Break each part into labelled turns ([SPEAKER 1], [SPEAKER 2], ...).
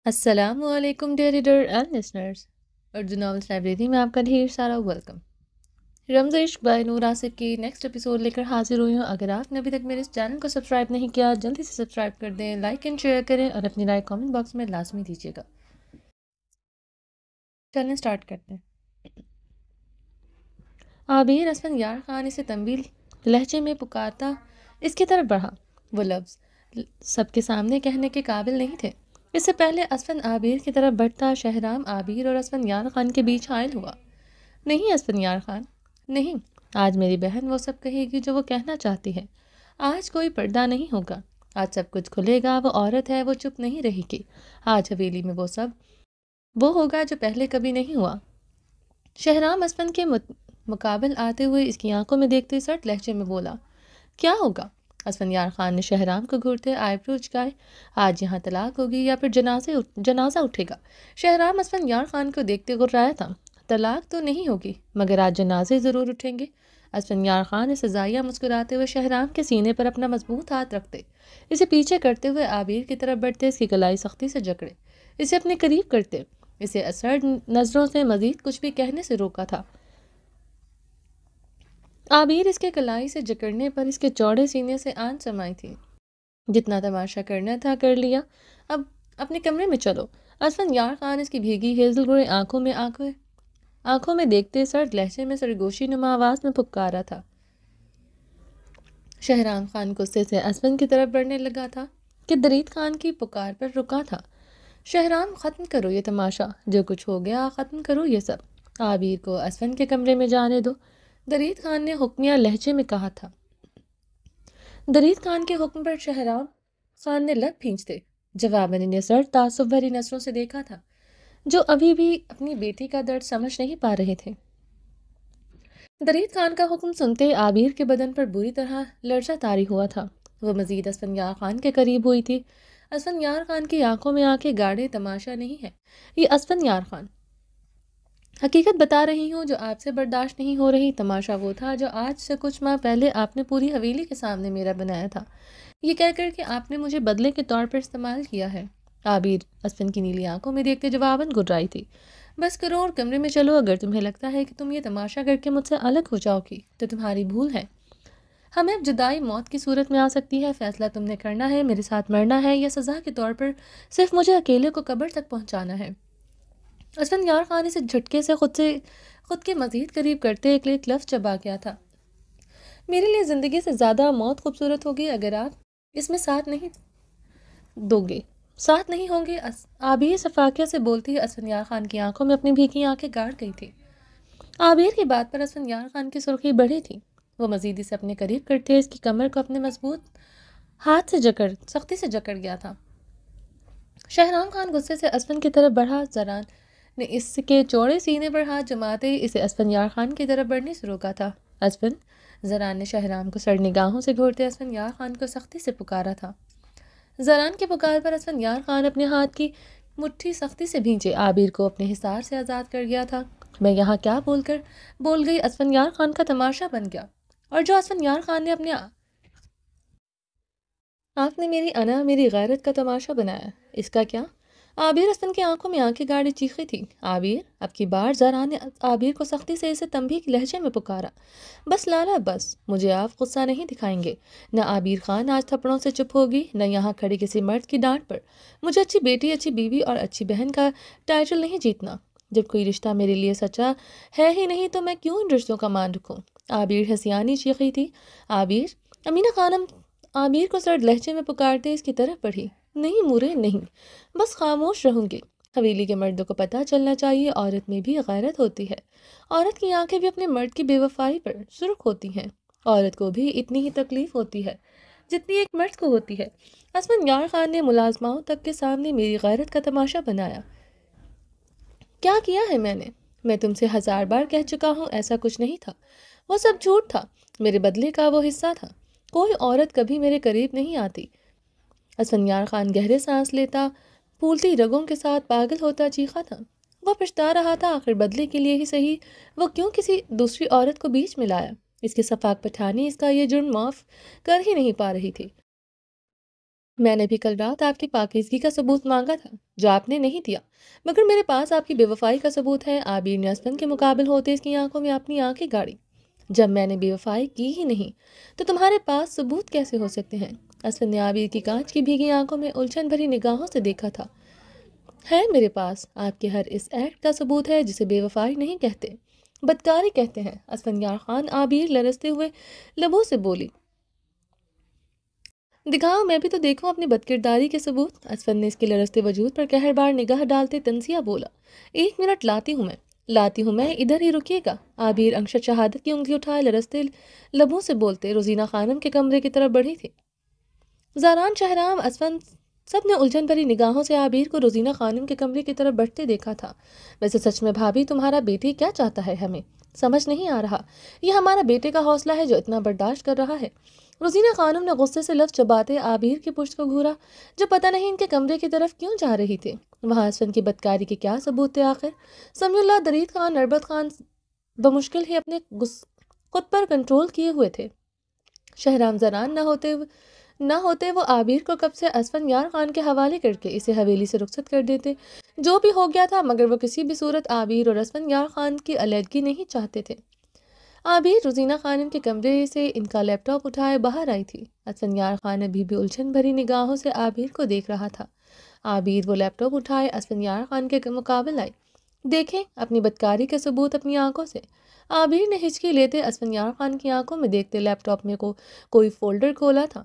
[SPEAKER 1] السلام علیکم dear reader and listeners, Urdu novels library میں آپ کا ڈھیر سارا ویلکم۔ رمز عشق بائی نور آصف کی نیکسٹ ایپیسوڈ لے کر حاضر ہوئی ہوں۔ اگر آپ نے ابھی تک میرے اس چینل کو سبسکرائب نہیں کیا، جلدی سے سبسکرائب کر دیں، لائک اینڈ شیئر کریں اور اپنی رائے کامنٹ باکس میں لازمی دیجیے گا۔ چلیں سٹارٹ کرتے ہیں۔ عابیر اسفن یار خان اسے طویل لہجے میں پکارتا اس کی طرف بڑھا۔ وہ لفظ سب کے سامنے کہنے کے قابل نہیں تھے۔ اس سے پہلے اسفن عابیر کی طرف بڑھتا شہرام عابیر اور اسفن یار خان کے بیچ حائل ہوا۔ نہیں اسفن یار خان، نہیں، آج میری بہن وہ سب کہے گی جو وہ کہنا چاہتی ہے۔ آج کوئی پردہ نہیں ہوگا، آج سب کچھ کھلے گا۔ وہ عورت ہے، وہ چپ نہیں رہے گی۔ آج حویلی میں وہ ہوگا جو پہلے کبھی نہیں ہوا۔ شہرام اسفن کے مقابل آتے ہوئے اس کی آنکھوں میں دیکھتے سرد لہجے میں بولا، کیا ہوگا؟ اسفن یار خان نے شہرام کو گھورتے آئی برو اچکائے۔ آج یہاں طلاق ہوگی یا پھر جنازہ اٹھے گا؟ شہرام اسفن یار خان کو دیکھتے غرایا تھا۔ طلاق تو نہیں ہوگی، مگر آج جنازے ضرور اٹھیں گے۔ اسفن یار خان نے سزائیہ مسکراتے ہوئے شہرام کے سینے پر اپنا مضبوط ہاتھ رکھتے اسے پیچھے کرتے ہوئے عابیر کی طرف بڑھتے اس کی کلائی سختی سے جکڑے، اسے اپنے قریب کرتے، اسے اسرد نظروں سے مزید کچھ بھی کہنے سے روکا تھا۔ عابیر اس کے کلائی سے جکڑنے پر اس کے چوڑے سینے سے آن سمائی تھی۔ جتنا تماشا کرنا تھا کر لیا، اب اپنے کمرے میں چلو۔ اسفن یار خان اس کی بھیگی ہیزل گرے آنکھوں میں دیکھتے سرد لہجے میں سرگوشی نما آواز میں پکارا تھا۔ شہرام خان غصے سے اسفن کی طرف بڑھنے لگا تھا کہ درید خان کی پکار پر رکا تھا۔ شہرام، ختم کرو یہ تماشا، جو کچھ ہو گیا ختم کرو یہ سب۔ عابیر کو اسفن کے کمرے میں جانے دو، درید خان نے حکمیہ لہجے میں کہا تھا۔ درید خان کے حکم پر شہرام خان نے لب کھینچتے جواباً انہیں سرد تعصب بھری نظروں سے دیکھا تھا، جو ابھی بھی اپنی بیٹی کا درد سمجھ نہیں پا رہے تھے۔ درید خان کا حکم سنتے عابیر کے بدن پر بری طرح لرزہ طاری ہوا تھا۔ وہ مزید اسفن یار خان کے قریب ہوئی تھی۔ اسفن یار خان کی آنکھوں میں آنکھیں گاڑے، تماشا نہیں ہے یہ اسفن یار خان، حقیقت بتا رہی ہوں جو آپ سے برداشت نہیں ہو رہی۔ تماشا وہ تھا جو آج سے کچھ ماہ پہلے آپ نے پوری حویلی کے سامنے میرا بنایا تھا، یہ کہہ کر کہ آپ نے مجھے بدلے کے طور پر استعمال کیا ہے۔ عابیر اسفن کی نیلی آنکھوں میں دیکھتے جواباً گرائی تھی، بس کرو اور کمرے میں چلو۔ اگر تمہیں لگتا ہے کہ تم یہ تماشا کر کے مجھ سے الگ ہو جاؤ گی تو تمہاری بھول ہے۔ ہمیں اب جدائی موت کی صورت میں آ سکتی ہے، فیصلہ تم نے کرنا ہے، میرے ساتھ مرنا ہے یا سزا کے طور پر صرف مجھے اکیلے کو قبر تک پہنچانا ہے۔ اسفن یار خان اسے جھٹکے سے خود کے مزید قریب کرتے ایک لفظ چبا گیا تھا۔ میرے لیے زندگی سے زیادہ موت خوبصورت ہوگی اگر آپ اس میں ساتھ نہیں ہوں گے۔ عابیر صفاقیہ سے بولتی اسفن یار خان کی آنکھوں میں اپنی بھیگی آنکھیں گاڑ گئی تھی۔ عابیر کی بات پر اسفن یار خان کی سرخی بڑھی تھی۔ وہ مزید اسے اپنے قریب کرتے اس کی کمر کو اپنے مضبوط ہاتھ سے سختی سے جکڑ گیا تھا۔ شہرام خان غصے سے اسفن کی طرف بڑھا۔ زران نے اس کے چوڑے سینے پر ہاتھ جماتے اسے اسفن یار خان کی طرف بڑھنے سے روکا تھا۔ اسفن، زران نے شہرام کو سڑ نگاہوں سے گھورتے اسفن یار خان کو سختی سے پکارا تھا۔ زران کے پکار پر اسفن یار خان اپنے ہاتھ کی مٹھی سختی سے بھینچے عابیر کو اپنے حصار سے آزاد کر گیا تھا۔ میں یہاں کیا بول گئی؟ اسفن یار خان کا تماشا بن گیا، اور جو اسفن یار خان نے آپ نے میری غیرت کا تماشا بنایا، اس کا کیا؟ عابیر اسفن کی آنکھوں میں آنکھیں گاڑی چیخی تھی۔ عابیر، اب کی بار زران نے عابیر کو سختی سے اسے تنبیہ کے لہجے میں پکارا۔ بس لالا بس، مجھے آپ غصہ نہیں دکھائیں گے۔ نہ عابیر خان آج تھپڑوں سے چپ ہوگی، نہ یہاں کھڑی کسی مرد کی ڈانٹ پر۔ مجھے اچھی بیٹی، اچھی بیوی اور اچھی بہن کا ٹائٹل نہیں جیتنا۔ جب کوئی رشتہ میرے لیے سچا ہے ہی نہیں تو میں کیوں ان رشتوں کا مان رکھوں؟ عابیر ہسیانی چیخی تھی۔ عابیر، امینہ خانم عابیر کو سرد لہجے میں پکارتے اس کی طرف بڑھی۔ نہیں مورے، نہیں، بس خاموش رہوں گی۔ حویلی کے مردوں کو پتہ چلنا چاہیے عورت میں بھی غیرت ہوتی ہے۔ عورت کی آنکھیں بھی اپنے مرد کی بے وفائی پر سرخ ہوتی ہیں۔ عورت کو بھی اتنی ہی تکلیف ہوتی ہے جتنی ایک مرد کو ہوتی ہے۔ اسفن یار خان نے ملازماؤں تک کے سامنے میری غیرت کا تماشا بنایا۔ کیا کیا ہے میں تم سے 1000 بار کہہ چکا ہوں ایسا کچھ نہیں تھا، وہ سب جھوٹ تھا، میرے بدلے کا وہ حصہ تھا۔ کوئی عورت کبھی میرے قریب نہیں آتی۔ اسفن یار خان گہرے سانس لیتا پھولتی رگوں کے ساتھ پاگل ہوتا چیخا تھا۔ وہ پچھتا رہا تھا، آخر بدلے کے لیے ہی صحیح وہ کیوں کسی دوسری عورت کو بیچ میں لایا؟ اس کی صفاق پٹھانی اس کا یہ جرم معاف کر ہی نہیں پا رہی تھی۔ میں نے بھی کل رات آپ کی پاکیزگی کا ثبوت مانگا تھا جو آپ نے نہیں دیا، مگر میرے پاس آپ کی بے وفائی کا ثبوت ہے۔ عابر نے اسفند کے مقابل ہوتے اس کی آنکھوں میں اپنی آنکھیں گاڑی۔ جب میں نے بے وفائی کی ہی نہیں تو تمہارے پاس ثبوت کیسے ہو سکتے ہیں؟ اسفند نے عابر کی کانچ کی بھیگی آنکھوں میں الجھن بھری نگاہوں سے دیکھا تھا۔ ہے میرے پاس آپ کے ہر اس ایکٹ کا ثبوت ہے جسے بے وفائی نہیں کہتے، بدکاری کہتے ہیں۔ اسفندیار خان عابر لرزتے ہوئے لبوں سے بولی، دکھاؤ میں بھی تو دیکھوں اپنی بدکرداری کے ثبوت۔ اسفند نے اس کے لرزتے وجود پر قہر بار نگاہ ڈالتے تنزیہ بولا، 1 منٹ لاتی ہوں میں، ادھر ہی رکیے گا۔ عابر انگشت شہادت کی انگلی اٹھائے لرزتے لبوں سے بولتے روزینہ خانم کے کمرے کی طرف بڑھی تھی۔ زاران، شہرام، اسفند سب نے الجھن بھری نگاہوں سے عابر کو روزینہ خانم کے کمرے کی طرف بڑھتے دیکھا تھا۔ ویسے سچ میں بھابھی تمہارا بیٹی کیا چاہتا ہے ہمیں سمجھ نہیں آ رہا۔ یہ ہمارا بیٹے کا حوصلہ ہے جو اتنا برداشت کر رہا ہے۔ روزینہ خانم نے غصے سے لفظ چباتے عابر کی پشت کو گھورا جو پتہ نہیں ان کے کمرے کی طرف کیوں جا رہی تھی۔ وہاں اسفند کی بدکاری کے کیا ثبوت تھے آخر؟ سمیع اللہ، درید خان، نربت خان بمشکل ہی اپنے خود پر کنٹرول کیے ہوئے تھے۔ شہرام زران نہ ہوتے وہ عابر کو کب سے اسفند یار خان کے حوالے کر کے اسے حویلی سے رخصت کر دیتے۔ جو بھی ہو گیا تھا، مگر وہ کسی بھی صورت عابر اور اسفند یار خان کی علیحدگی نہیں چاہتے تھے۔ عابر روزینہ خانم کے کمرے سے ان کا لیپ ٹاپ اٹھائے باہر آئی تھی۔ اسفند یار خان ابھی بھی الجھن بھری نگاہوں سے عابر کو دیکھ رہا تھا۔ عابر وہ لیپ ٹاپ اٹھائے اسفند یار خان کے مقابل آئی، دیکھیں اپنی بدکاری کے ثبوت اپنی آنکھوں سے۔ عابر نے ہچکی لیتے اسفند یار خان کی آنکھوں میں دیکھتے لیپ ٹاپ میں کوئی فولڈر کھولا تھا۔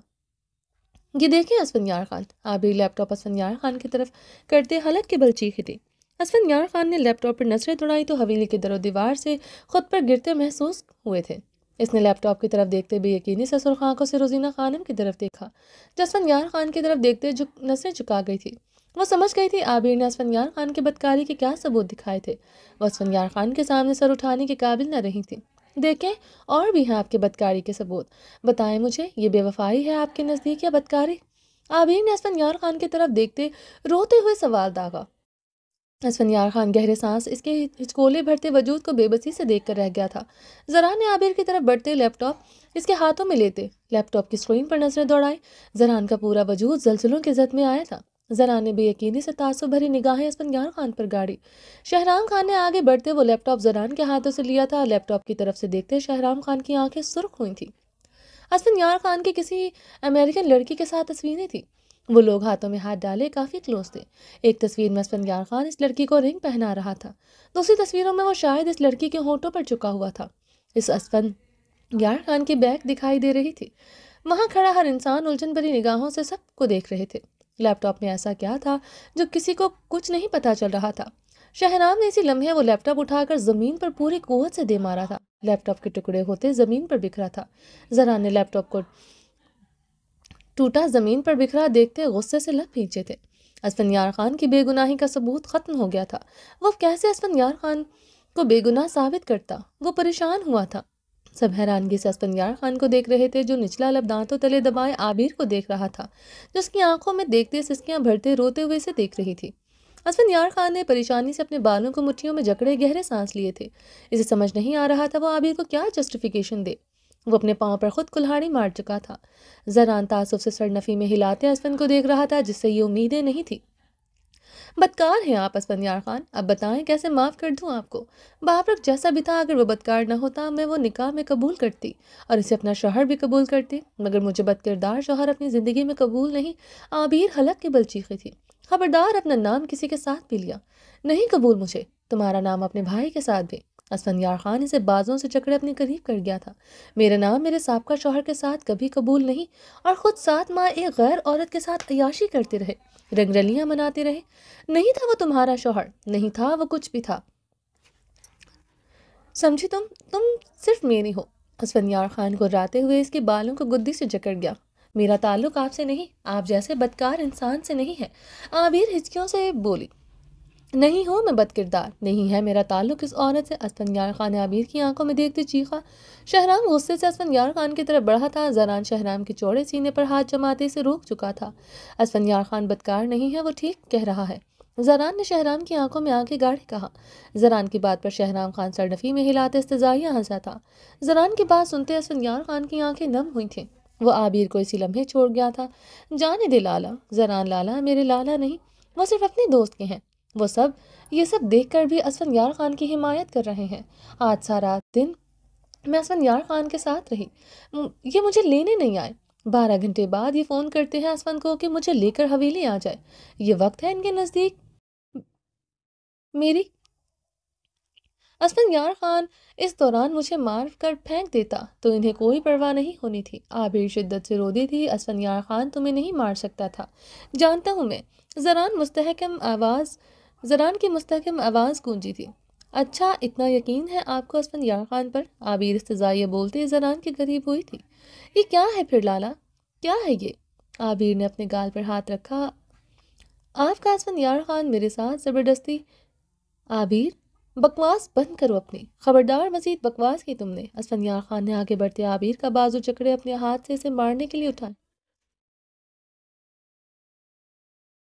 [SPEAKER 1] یہ دیکھیں اسفند یار خان۔ عابر لیپ ٹاپ اسفند یار خان کی طرف کرتے حلق کے بل چیخی تھی۔ اسفند یار خان نے لیپ ٹاپ پر نظریں دوڑائی تو حویلی کے در و دیوار سے خود پر گرتے محسوس ہوئے تھے۔ اس نے لیپ ٹاپ کی طرف دیکھتے بے یقینی سے سرخ آنکھوں سے روزینہ خانم کی طرف دیکھا جو اسفند یار خان کی طرف دیکھتے نظریں جھکا گئی تھی۔ وہ سمجھ گئی تھی عابر نے اسفند یار خان کی بدکاری کے کیا ثبوت دکھائے تھے۔ وہ اسفند یار خان کے سامنے سر اٹھانے کے قابل نہ رہی تھی۔ دیکھیں اور بھی ہیں آپ کے بدکاری کے ثبوت، بتائیں مجھے یہ بے وفائی ہے آپ کے نزدیک یا بدکاری؟ عابر نے اسفند یار خان کی طرف دیکھتے روتے ہوئے سوال داغا۔ اسفند یار خان گہرے سانس اس کے ہچکولے بھرتے وجود کو بے بسی سے دیکھ کر رہ گیا تھا۔ زران نے عابر کی طرف بڑھتے لیپ ٹاپ اس کے ہاتھوں میں لیتے لیپ ٹاپ کی اسکرین پر نظریں دوڑائی۔ زران کا پورا وجود زلزلوں کے زد میں آیا تھا۔ زران نے بے یقینی سے تعصب بھری نگاہیں اسفند یار خان پر گاڑی۔ شہرام خان نے آگے بڑھتے وہ لیپ ٹاپ زران کے ہاتھوں سے لیا تھا۔ لیپ ٹاپ کی طرف سے دیکھتے شہرام خان کی آنکھیں سرخ ہوئی تھیں۔ اسفند یار خان کی کسی امریکن لڑکی کے ساتھ تصویریں تھیں۔ وہ لوگ ہاتھوں میں ہاتھ ڈالے کافی کلوز تھے۔ ایک تصویر میں اسفند یار خان اس لڑکی کو رنگ پہنا رہا تھا، دوسری تصویروں میں وہ شاید اس لڑکی کے ہونٹوں پر چکا ہوا تھا۔ اس اسفند یار خان کی بیک دکھائی دے رہی تھی۔ وہاں کھڑا ہر انسان الجھن بھری نگاہوں سے سب کو دیکھ رہے تھے۔ لیپ ٹاپ میں ایسا کیا تھا جو کسی کو کچھ نہیں پتا چل رہا تھا؟ شہرام نے اسی لمحے وہ لیپ ٹاپ اٹھا کر زمین پر پوری قوت سے دے مارا تھا۔ لیپ ٹاپ کے ٹکڑے ہوتے زمین پر بکھرا تھا۔ زران نے لیپ ٹاپ کو ٹوٹا زمین پر بکھرا دیکھتے غصے سے لب بھیجے تھے۔ اسفند یار خان کی بے گناہی کا ثبوت ختم ہو گیا تھا۔ وہ کیسے اسفند یار خان کو بے گناہ ثابت کرتا؟ وہ پریشان ہوا تھا۔ سب حیرانگی سے اسفند یار خان کو دیکھ رہے تھے جو نچلا لب دانتوں تلے دبائے عابر کو دیکھ رہا تھا جو اس کی آنکھوں میں دیکھتے سسکیاں بھرتے روتے ہوئے سے دیکھ رہی تھی۔ اسفند یار خان نے پریشانی سے اپنے بالوں کو مٹھیوں میں جکڑے گہرے سانس لیے تھے۔ اسے سمجھ نہیں آ رہا تھا وہ عابر کو کیا جسٹیفیکیشن دے۔ وہ اپنے پاؤں پر خود کلہاڑی مار چکا تھا۔ زران تعصب سے سرنفی میں ہلاتے اسفند کو دیکھ رہا تھا جس سے یہ امیدیں نہیں تھی۔ بدکار ہیں آپ اسفند یار خان، اب بتائیں کیسے معاف کر دوں آپ کو؟ بابرک جیسا بھی تھا، اگر وہ بدکار نہ ہوتا میں وہ نکاح میں قبول کرتی اور اسے اپنا شوہر بھی قبول کرتی، مگر مجھے بدکردار شوہر اپنی زندگی میں قبول نہیں۔ عابر حلق کے بل چیخی تھی، خبردار اپنا نام کسی کے ساتھ بھی لیا نہیں قبول مجھے، تمہارا نام اپنے بھائی کے ساتھ بھی۔ اسفند یار خان اسے بازوں سے جکڑے اپنے قریب کر گیا تھا۔ میرا نام میرے سابقہ شوہر کے ساتھ کبھی قبول نہیں، اور خود 7 ماہ ایک غیر عورت کے ساتھ عیاشی کرتے رہے، رنگ رلیاں مناتے رہے۔ نہیں تھا وہ تمہارا شوہر، نہیں تھا وہ کچھ بھی تھا، سمجھی تم صرف میری ہو۔ اسفند یار خان کو راتے ہوئے اس کے بالوں کو گدی سے جکڑ گیا۔ میرا تعلق آپ سے نہیں، آپ جیسے بدکار انسان سے نہیں ہے۔ عابر ہچکیوں سے بولی، نہیں ہوں میں بد کردار، نہیں ہے میرا تعلق اس عورت سے۔ اسفند یار خان نے عابر کی آنکھوں میں دیکھتے چیخا۔ شہرام غصے سے اسفند یار خان کی طرف بڑھا تھا۔ زران شہرام کے چوڑے سینے پر ہاتھ جماتے سے روک چکا تھا۔ اسفند یار خان بدکار نہیں ہے، وہ ٹھیک کہہ رہا ہے، زران نے شہرام کی آنکھوں میں آنکھیں گاڑے کہا۔ زران کی بات پر شہرام خان سرنفی میں ہلاتے استضاحیہ ہنسا تھا۔ زران کی بات سنتے اسفند یار خان کی آنکھیں نم ہوئی تھیں۔ وہ عابر کو اسی لمحے چھوڑ گیا تھا۔ جانے دے لالا، زران لالا میرے لالا نہیں، وہ صرف اپنے دوست کے ہیں۔ وہ سب یہ سب دیکھ کر بھی اسفندیار خان کی حمایت کر رہے ہیں۔ آج سارا دن میں اسفندیار خان کے ساتھ رہی، یہ مجھے لینے نہیں آئے۔ 12 گھنٹے بعد یہ فون کرتے ہیں اسفند کو کہ مجھے لے کر حویلی آ جائے۔ یہ وقت ہے ان کے نزدیک میری۔ اسفندیار خان اس دوران مجھے مار کر پھینک دیتا تو انہیں کوئی پرواہ نہیں ہونی تھی۔ عابر شدت سے رو دی تھی، اسفندیار خان تمہیں نہیں مار سکتا تھا، جانتا ہوں میں۔ زران کی مستحکم آواز گونجی تھی۔ اچھا، اتنا یقین ہے آپ کو اسفندیار خان پر؟ عابر استزائیہ بولتے زران کے قریب ہوئی تھی۔ یہ کیا ہے پھر لالا، کیا ہے یہ؟ عابر نے اپنے گال پر ہاتھ رکھا۔ آپ کا اسفندیار خان میرے ساتھ زبردستی۔ عابر، بکواس بند کرو اپنی، خبردار مزید بکواس کی تم نے۔ اسفندیار خان نے آگے بڑھتے عابر کا بازو جکڑے اپنے ہاتھ سے اسے مارنے کے لیے اٹھایا۔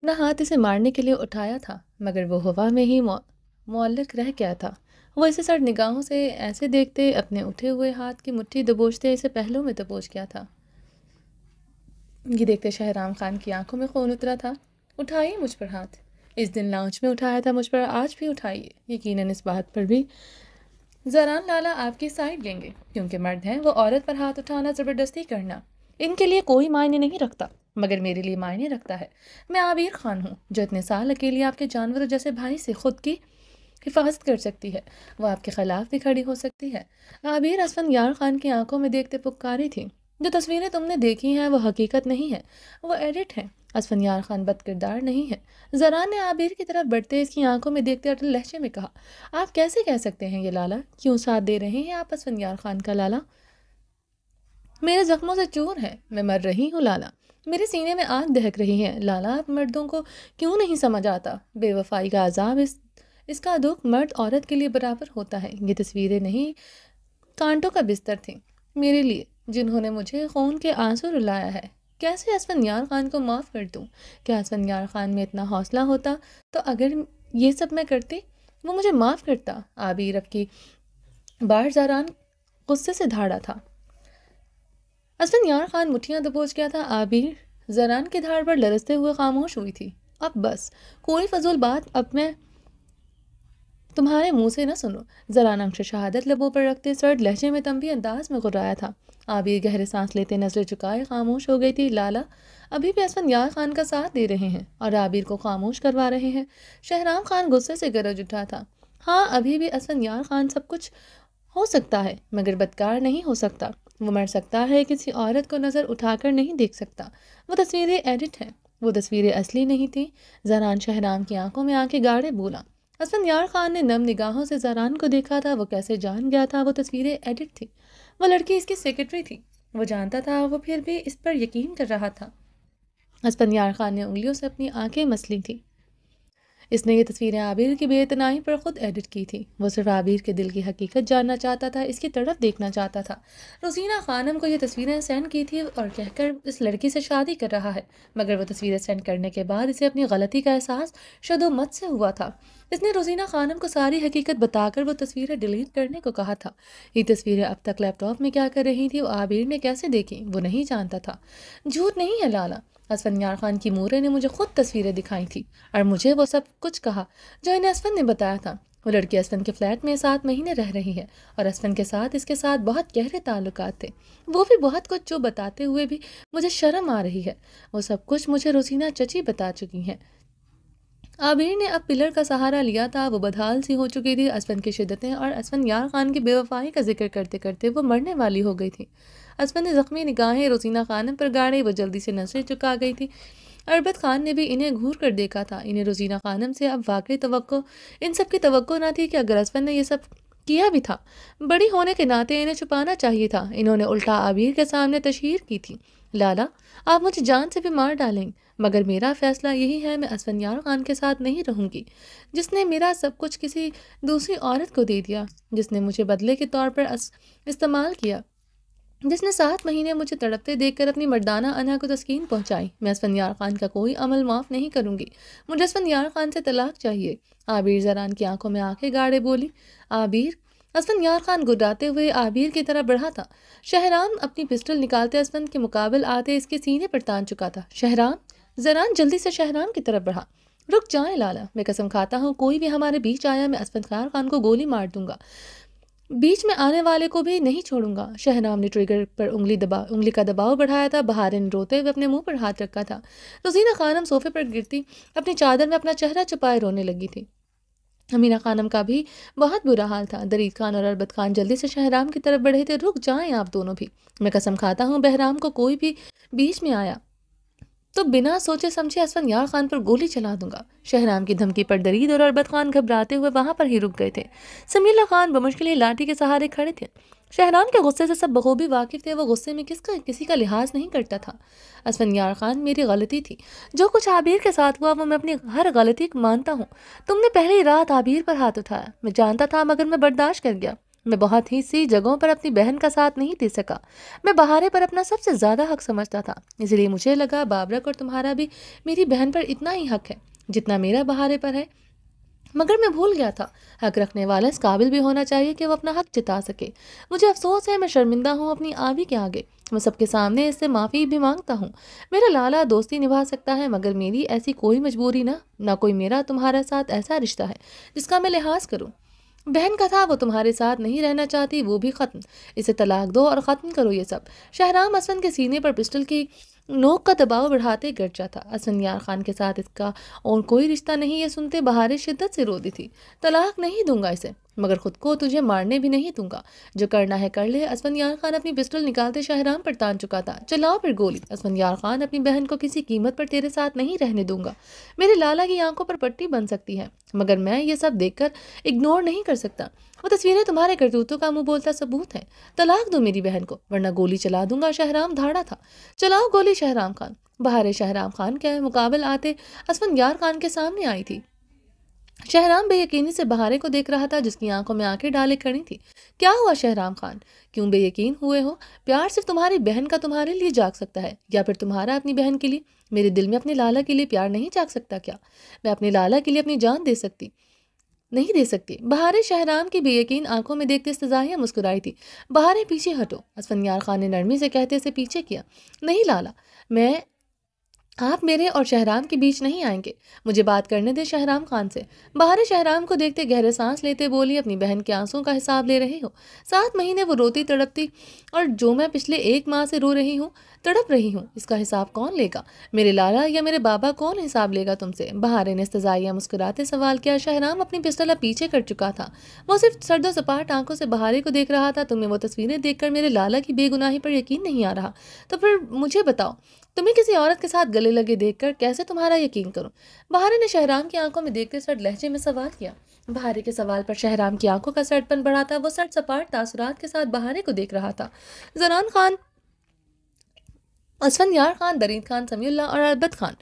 [SPEAKER 1] اپنا ہاتھ اسے مارنے کے لیے اٹھایا تھا مگر وہ ہوا میں ہی معلق رہ گیا تھا۔ وہ اسے سڑ نگاہوں سے ایسے دیکھتے، اپنے اٹھے ہوئے ہاتھ کی مٹھی دبوچتے اسے پہلو میں دبوچ گیا تھا۔ یہ دیکھتے شہرام خان کی آنکھوں میں خون اترا تھا۔ اٹھائیے مجھ پر ہاتھ، اس دن لاؤنج میں اٹھایا تھا مجھ پر، آج بھی اٹھائیے۔ یقیناً اس بات پر بھی زران لالا آپ کی سائڈ لیں گے، کیونکہ مرد ہیں وہ عورت پر ہاتھ اٹھانا، زبردستی کرنا ان کے لیے کوئی معنی نہیں رکھتا، مگر میرے لیے معنی رکھتا ہے۔ میں عابر خان ہوں جو اتنے سال اکیلی آپ کے جانوروں جیسے بھائی سے خود کی حفاظت کر سکتی ہے، وہ آپ کے خلاف بھی کھڑی ہو سکتی ہے۔ عابر اسفندیار خان کی آنکھوں میں دیکھتے پکاری تھی۔ جو تصویریں تم نے دیکھی ہیں وہ حقیقت نہیں ہے، وہ ایڈٹ ہیں۔ اسفندیار خان بد کردار نہیں ہے۔ زران نے عابر کی طرف بڑھتے اس کی آنکھوں میں دیکھتے اٹل لہجے میں کہا، آپ کیسے کہہ سکتے ہیں یہ لالا؟ کیوں ساتھ دے رہے ہیں آپ اسفندیار خان کا لالا؟ میرے زخموں سے چور ہے، میں مر رہی ہوں لالا، میرے سینے میں آگ دہک رہی ہے لالا۔ آپ مردوں کو کیوں نہیں سمجھ آتا؟ بے وفائی کا عذاب، اس کا دکھ مرد عورت کے لیے برابر ہوتا ہے۔ یہ تصویریں نہیں، کانٹوں کا بستر تھیں میرے لیے، جنہوں نے مجھے خون کے آنسو رلایا ہے۔ کیسے اسفندیار خان کو معاف کر دوں؟ کیا اسفندیار خان میں اتنا حوصلہ ہوتا تو اگر یہ سب میں کرتی وہ مجھے معاف کرتا؟ عابر اب کی بار زران غصے سے دھاڑا تھا۔ اسفندیار خان مٹھیاں دبوچ گیا تھا۔ عابر زران کی دھاڑ پر لرزتے ہوئے خاموش ہوئی تھی۔ اب بس، کوئی فضول بات اب میں تمہارے منہ سے نہ سنو۔ زران انگشِ شہادت لبوں پر رکھتے سرد لہجے میں تنبیہ انداز میں غرایا تھا۔ عابر گہرے سانس لیتے نظریں جھکائے خاموش ہو گئی تھی۔ لالا ابھی بھی اسفندیار خان کا ساتھ دے رہے ہیں اور عابر کو خاموش کروا رہے ہیں۔ شہرام خان غصے سے گرج اٹھا تھا۔ ہاں، ابھی بھی اسفندیار خان سب کچھ ہو سکتا ہے مگر بدکار نہیں ہو سکتا۔ وہ مر سکتا ہے، کسی عورت کو نظر اٹھا کر نہیں دیکھ سکتا۔ وہ تصویریں ایڈٹ ہیں، وہ تصویریں اصلی نہیں تھیں۔ زران شہرام کی آنکھوں میں آنکھیں گاڑے بولا۔ اسفندیار خان نے نم نگاہوں سے زران کو دیکھا تھا۔ وہ کیسے جان گیا تھا وہ تصویریں ایڈٹ تھیں؟ وہ لڑکی اس کی سیکرٹری تھی، وہ جانتا تھا، وہ پھر بھی اس پر یقین کر رہا تھا۔ اسفندیار خان نے انگلیوں سے اپنی آنکھیں مسلی تھیں۔ اس نے یہ تصویریں عابر کی بے اعتنائی پر خود ایڈٹ کی تھی۔ وہ صرف عابر کے دل کی حقیقت جاننا چاہتا تھا، اس کی طرف دیکھنا چاہتا تھا۔ روزینہ خانم کو یہ تصویریں سینڈ کی تھی اور کہہ کر اس لڑکی سے شادی کر رہا ہے، مگر وہ تصویریں سینڈ کرنے کے بعد اسے اپنی غلطی کا احساس شد و مت سے ہوا تھا۔ اس نے روزینہ خانم کو ساری حقیقت بتا کر وہ تصویریں ڈیلیٹ کرنے کو کہا تھا۔ یہ تصویریں اب تک لیپ ٹاپ میں کیا کر رہی تھی، وہ عابر نے کیسے دیکھی، وہ نہیں جانتا تھا۔ جھوٹ نہیں ہے لالا، اسفندیار خان کی مورے نے مجھے خود تصویریں دکھائی تھی اور مجھے وہ سب کچھ کہا جو انہیں اسفند نے بتایا تھا۔ وہ لڑکی اسفند کے فلیٹ میں 7 مہینے رہ رہی ہے اور اسفند کے ساتھ اس کے ساتھ بہت گہرے تعلقات تھے، وہ بھی بہت کچھ جو بتاتے ہوئے بھی مجھے شرم آ رہی ہے۔ وہ سب کچھ مجھے روزینہ چچی بتا چکی ہیں۔ عابر نے اب پلر کا سہارا لیا تھا، وہ بدحال سی ہو چکی تھی۔ اسفند کی شدتیں اور اسفندیار خان کی بے وفائی کا ذکر کرتے کرتے وہ مرنے والی ہو گئی تھی۔ اسفند نے زخمی نگاہیں روزینہ خانم پر گاڑی، وہ جلدی سے نظریں چکا گئی تھی۔ اربت خان نے بھی انہیں گھور کر دیکھا تھا۔ انہیں روزینہ خانم سے اب واقعی ان سب کی توقع نہ تھی کہ اگر اسفند نے یہ سب کیا بھی تھا، بڑی ہونے کے ناطے انہیں چھپانا چاہیے تھا۔ انہوں نے الٹا عابر کے سامنے تشہیر کی تھی، لالا آپ مجھے جان سے بھی مار ڈالیں مگر میرا فیصلہ یہی ہے، میں اسفندیار خان کے ساتھ نہیں رہوں گی، جس نے میرا سب کچھ کسی دوسری عورت کو دے دیا، جس نے مجھے بدلے کے طور پر استعمال کیا، جس نے 7 مہینے مجھے تڑپتے دیکھ کر اپنی مردانہ انا کو تسکین پہنچائی۔ میں اسفندیار خان کا کوئی عمل معاف نہیں کروں گی، مجھے اسفندیار خان سے طلاق چاہیے۔ عابر زران کی آنکھوں میں آنکھیں گاڑے بولی۔ عابر اسفند یار خان گراتے ہوئے عابیر کی طرف بڑھا تھا۔ شہرام اپنی پسٹل نکالتے اسفند کے مقابل آتے اس کے سینے پر تان چکا تھا۔ شہرام، زران جلدی سے شہرام کی طرف بڑھا۔ رک جائیں لالا، میں قسم کھاتا ہوں کوئی بھی ہمارے بیچ آیا میں اسفند یار خان کو گولی مار دوں گا، بیچ میں آنے والے کو بھی نہیں چھوڑوں گا۔ شہرام نے ٹریگر پر انگلی کا دباؤ بڑھایا تھا۔ بہاریں نے روتے ہوئے اپنے منہ پر ہاتھ رکھا تھا۔ روزینہ خانم صوفے پر گرتی اپنی چادر میں اپنا چہرہ چھپائے رونے لگی تھی۔ امینہ خانم کا بھی بہت برا حال تھا۔ درید خان اور اربت خان جلدی سے شہرام کی طرف بڑھے تھے۔ رک جائیں آپ دونوں بھی، میں قسم کھاتا ہوں بہرام کو کوئی بھی بیچ میں آیا تو بنا سوچے سمجھے اسفند یار خان پر گولی چلا دوں گا۔ شہرام کی دھمکی پر درید اور اربت خان گھبراتے ہوئے وہاں پر ہی رک گئے تھے۔ سمیع اللہ خان بمشکل ہی لاٹھی کے سہارے کھڑے تھے۔ شہرام کے غصے سے سب بخوبی واقف تھے، وہ غصے میں کسی کا لحاظ نہیں کرتا تھا۔ اسفند یار خان، میری غلطی تھی، جو کچھ عابیر کے ساتھ ہوا وہ میں اپنی ہر غلطی مانتا ہوں۔ تم نے پہلی رات عابیر پر ہاتھ اٹھایا، میں جانتا تھا مگر میں برداشت کر گیا۔ میں بہت ہی سی جگہوں پر اپنی بہن کا ساتھ نہیں دے سکا۔ میں بہارے پر اپنا سب سے زیادہ حق سمجھتا تھا، اس لیے مجھے لگا بابرک اور تمہارا بھی میری بہن پر اتنا ہی حق ہے جتنا میرا بہارے پر ہے، مگر میں بھول گیا تھا حق رکھنے والا اس قابل بھی ہونا چاہیے کہ وہ اپنا حق جتا سکے۔ مجھے افسوس ہے، میں شرمندہ ہوں اپنی آبی کے آگے، میں سب کے سامنے اس سے معافی بھی مانگتا ہوں۔ میرا لالا دوستی نبھا سکتا ہے مگر میری ایسی کوئی مجبوری نہ کوئی میرا تمہارے ساتھ ایسا رشتہ ہے جس کا میں لحاظ کروں۔ بہن کا تھا، وہ تمہارے ساتھ نہیں رہنا چاہتی، وہ بھی ختم، اسے طلاق دو اور ختم کرو یہ سب۔ شہرام اسفند کے سینے پر پسٹل کی نوک کا دباؤ بڑھاتے گرجا تھا۔ اسفند یار خان کے ساتھ اس کا اور کوئی رشتہ نہیں، یہ سنتے بہاریں شدت سے روتی تھی۔ طلاق نہیں دوں گا اسے، مگر خود کو تجھے مارنے بھی نہیں دوں گا، جو کرنا ہے کر لے۔ اسفند یار خان اپنی پسٹل نکالتے شہرام پر تان چکا تھا۔ چلاؤ پھر گولی۔ اسفند یار خان، اپنی بہن کو کسی قیمت پر تیرے ساتھ نہیں رہنے دوں گا۔ میرے لالا کی آنکھوں پر پٹی بن سکتی ہے مگر میں یہ سب دیکھ کر اگنور نہیں کر سکتا۔ وہ تصویریں تمہارے کرتوتوں کا منہ بولتا ثبوت ہیں۔ طلاق دو میری بہن کو ورنہ گولی چلا دوں گا۔ شہرام دھاڑا تھا۔ چلاؤ گولی شہرام خان۔ بہاریں شہرام خان کے مقابل آتے اسفند یار خان کے سامنے آئی تھی۔ شہرام بے یقینی سے بہارے کو دیکھ رہا تھا جس کی آنکھوں میں آنکھیں ڈالے کھڑی تھی۔ کیا ہوا شہرام خان، کیوں بے یقین ہوئے ہو؟ پیار صرف تمہاری بہن کا تمہارے لیے جاگ سکتا ہے یا پھر تمہارا اپنی بہن کے لیے؟ میرے دل میں اپنے لالا کے لیے پیار نہیں جاگ سکتا کیا؟ میں اپنے لالا کے لیے اپنی جان نہیں دے سکتی۔ بہاریں شہرام کی بے یقین آنکھوں میں دیکھتے استضاحیہ مسکرائی تھی۔ بہاریں پیچھے ہٹو، اسفند یار خان نے نرمی سے کہتے اسے پیچھے کیا۔ نہیں لالا، آپ میرے اور شہرام کے بیچ نہیں آئیں گے، مجھے بات کرنے دے شہرام خان سے۔ بہاریں شہرام کو دیکھتے گہرے سانس لیتے بولی، اپنی بہن کے آنسوں کا حساب لے رہے ہو؟ 7 مہینے وہ روتی تڑپتی اور جو میں پچھلے 1 ماہ سے رو رہی ہوں، تڑپ رہی ہوں، اس کا حساب کون لے گا؟ میرے لالا یا میرے بابا؟ کون حساب لے گا تم سے؟ بہاریں نے استضاحیہ مسکراتے سوال کیا۔ شہرام اپنی پسٹل اب پیچھے کر چکا تھا، وہ صرف سرد و سپاٹ آنکھوں سے بہاریں کو دیکھ رہا تھا۔ تمہیں وہ تصویریں دیکھ کر میرے لالا کی بے گناہی پر یقین نہیں آ رہا تو پھر مجھے بتاؤ، تمہیں کسی عورت کے ساتھ گلے لگے دیکھ کر کیسے تمہارا یقین کروں؟ بہاریں نے شہرام کی آنکھوں میں دیکھتے سرد لہجے میں سوال کیا۔ بہاریں کے سوال پر شہرام کی آنکھوں کا سرد پن بڑھا تھا، وہ سرد سپاٹ تاثرات کے ساتھ بہاریں کو دیکھ رہا تھا۔ زران خان، اسفند یار خان، درید خان، سمیع اللہ اور اربت خان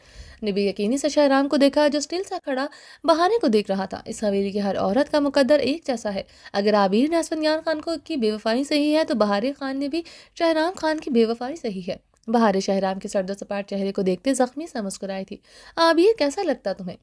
[SPEAKER 1] نے بے یقینی سے شہرام کو دیکھا جو اسٹل سا کھڑا بہاریں کو دیکھ رہا تھا۔ اس حویلی کی ہر عورت کا مقدر ایک جیسا ہے۔ اگر عابیر نے اسفند یار خان کی بے وفائی صحیح ہے تو بہاریں خان نے بھی شہرام خان کی بے وفائی صحیح ہے۔ بہاریں شہرام کے سرد و سپاٹ چہرے کو دیکھتے زخمی سا مسکرائی تھی۔ عابیر کیسا لگتا تمہیں؟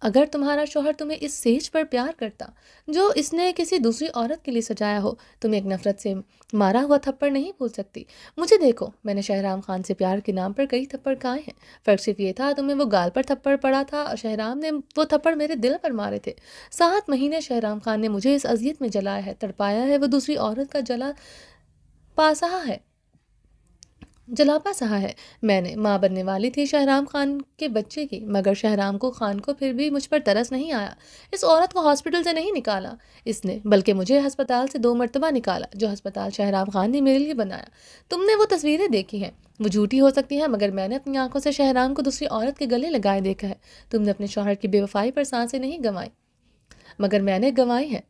[SPEAKER 1] اگر تمہارا شوہر تمہیں اس سیج پر پیار کرتا جو اس نے کسی دوسری عورت کے لیے سجایا ہو، تم ایک نفرت سے مارا ہوا تھپڑ نہیں بھول سکتی۔ مجھے دیکھو، میں نے شہرام خان سے پیار کے نام پر کئی تھپڑ کھائے ہیں، فرق صرف یہ تھا تمہیں وہ گال پر تھپڑ پڑا تھا اور شہرام نے وہ تھپڑ میرے دل پر مارے تھے۔ 7 مہینے شہرام خان نے مجھے اس اذیت میں جلایا ہے، تڑپایا ہے، وہ دوسری عورت کا جلا پا سہا ہے۔ میں نے ماں بننے والی تھی شہرام خان کے بچے کی، مگر شہرام خان کو پھر بھی مجھ پر ترس نہیں آیا۔ اس عورت کو ہاسپٹل سے نہیں نکالا اس نے، بلکہ مجھے ہسپتال سے 2 مرتبہ نکالا، جو ہسپتال شہرام خان نے میرے لیے بنایا۔ تم نے وہ تصویریں دیکھی ہیں، وہ جھوٹی ہو سکتی ہیں مگر میں نے اپنی آنکھوں سے شہرام کو دوسری عورت کے گلے لگائے دیکھا ہے۔ تم نے اپنے شوہر کی بے وفائی پر سانسیں نہیں گنوائی مگر میں نے گنوائی ہیں۔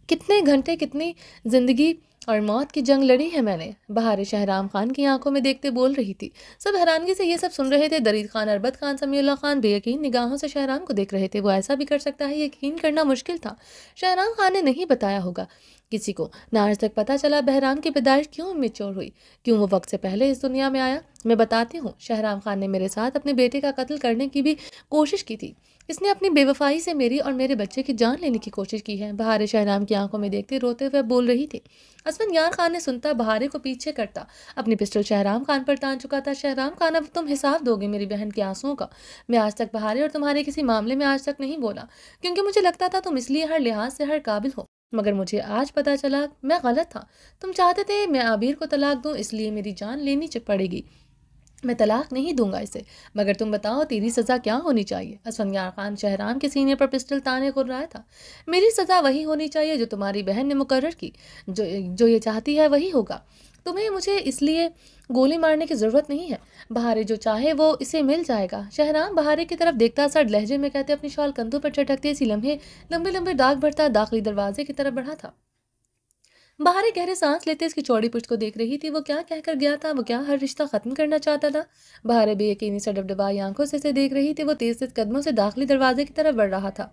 [SPEAKER 1] کتنے گھنٹے، کتنی زندگی اور موت کی جنگ لڑی ہے میں نے، بہاریں شہرام خان کی آنکھوں میں دیکھتے بول رہی تھی۔ سب حیرانگی سے یہ سب سن رہے تھے۔ درید خان، اربت خان، سمیع اللہ خان بے یقین نگاہوں سے شہرام کو دیکھ رہے تھے۔ وہ ایسا بھی کر سکتا ہے، یقین کرنا مشکل تھا۔ شہرام خان نے نہیں بتایا ہوگا کسی کو نہ آج تک پتہ چلا بہرام کی پیدائش کیوں میچور ہوئی، کیوں وہ وقت سے پہلے اس دنیا میں آیا۔ میں بتاتی ہوں، شہرام خان نے میرے ساتھ اپنے بیٹے کا قتل کرنے کی بھی کوشش کی تھی۔ اس نے اپنی بے وفائی سے میری اور میرے بچے کی جان لینے کی کوشش کی ہے۔ بہارے شہرام کی آنکھوں میں دیکھتے روتے ہوئے بول رہی تھی۔ اسفند یار خان نے سنتا بہارے کو پیچھے کرتا اپنی پسٹل شہرام خان پر تان چکا تھا۔ شہرام خان، اب تم حساب دو گے میری بہن کے آنسوؤں کا۔ میں آج تک بہارے اور تمہارے کسی معاملے میں آج تک نہیں بولا، کیونکہ مجھے لگتا تھا تم اس لیے ہر لحاظ سے ہر قابل ہو، مگر مجھے آج پتہ چلا میں غلط تھا۔ تم چاہتے تھے میں عبیر کو طلاق دوں، اس لیے میری جان لینی پڑے گی۔ میں طلاق نہیں دوں گا اسے، مگر تم بتاؤ تیری سزا کیا ہونی چاہیے؟ اسفند یار خان شہرام کے سینے پر پسٹل تانے کر رہا تھا۔ میری سزا وہی ہونی چاہیے جو تمہاری بہن نے مقرر کی، جو یہ چاہتی ہے وہی ہوگا۔ تمہیں مجھے اس لیے گولی مارنے کی ضرورت نہیں ہے، بہارے جو چاہے وہ اسے مل جائے گا۔ شہرام بہارے کی طرف دیکھتا سڑ لہجے میں کہتے اپنی شال کندھوں پر چٹکتے اسی لمحے لمبے لمبے ڈاک بھرتا داخلی دروازے کی طرف بڑھا تھا۔ بہارے گہرے سانس لیتے اس کی چوڑی پشت کو دیکھ رہی تھی۔ وہ کیا کہہ کر گیا تھا؟ وہ کیا ہر رشتہ ختم کرنا چاہتا تھا؟ بہارے بے یقینی سے ڈبڈبائی آنکھوں سے اسے دیکھ رہی تھی۔ وہ تیز تیز قدموں سے داخلی دروازے کی طرف بڑھ رہا تھا۔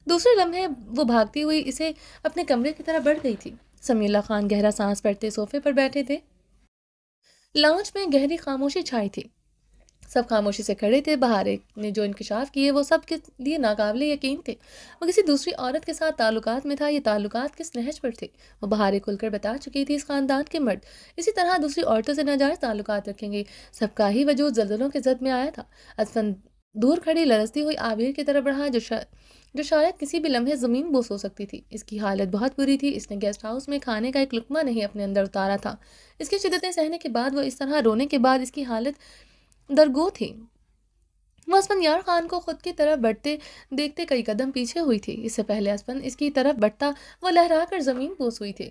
[SPEAKER 1] دوسرے لمحے وہ بھاگتی ہوئی اسے اپنے کمرے کی طرف بڑھ گئی تھی۔ سمیع اللہ خان گہرا سانس پڑتے صوفے پر بیٹھے تھے۔ لاؤنج میں گہری خاموشی چھائی تھی، سب خاموشی سے کھڑے تھے۔ بہارے نے جو انکشاف کیے وہ سب کے لیے ناقابل یقین تھے۔ وہ کسی دوسری عورت کے ساتھ تعلقات میں تھا۔ یہ تعلقات کس نہج پر تھے؟ وہ بہارے کھل کر بتا چکی تھی، اس خاندان کے مرد اسی طرح دوسری عورتوں سے ناجائز تعلقات رکھیں گے۔ سب کا ہی وجود زلزلوں کے زد میں آیا تھا۔ اسفند دور کھڑی لرزتی ہوئی عابر کی طرف بڑھا، جو شاید کسی بھی لمحے زمین بوس ہو سکتی تھی۔ اس کی حالت بہت بری تھی۔ اس نے گیسٹ ہاؤس میں کھانے کا ایک لقمہ نہیں اپنے اندر اتارا تھا۔ اس کی شدتیں سہنے کے بعد، وہ اس طرح رونے کے بعد، اس کی حالت درگو تھی۔ وہ اسفند یار خان کو خود کی طرف بڑھتے دیکھتے کئی قدم پیچھے ہوئی تھی۔ اس سے پہلے اسفند اس کی طرف بڑھتا وہ لہرا کر زمین بوس ہوئی تھی۔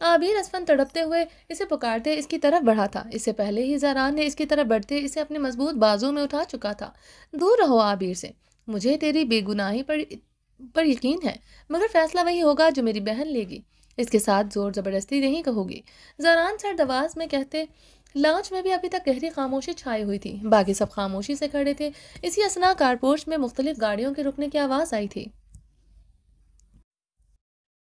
[SPEAKER 1] عابر اسفند تڑپتے ہوئے اسے پکارتے اس کی طرف بڑھا تھا۔ اس سے پہلے ہی زاران نے اس کی طرف بڑھتے اسے اپنے مضبوط بازو میں اٹھا چکا تھا۔ دور رہو عابر سے، مجھے تیری بے گناہی پر یقین ہے، مگر فیصلہ وہی ہوگا جو میری بہن لے گی۔ اس کے ساتھ زور زبردستی نہیں کہو گی، زاران سرد آواز میں کہتے۔ لاؤنج میں بھی ابھی تک گہری خاموشی چھائی ہوئی تھی۔ باقی سب خاموشی سے کھڑے تھے۔ اسی اثنا کارپورچ میں مختلف گاڑیوں کے رکنے کی آواز آئی تھی۔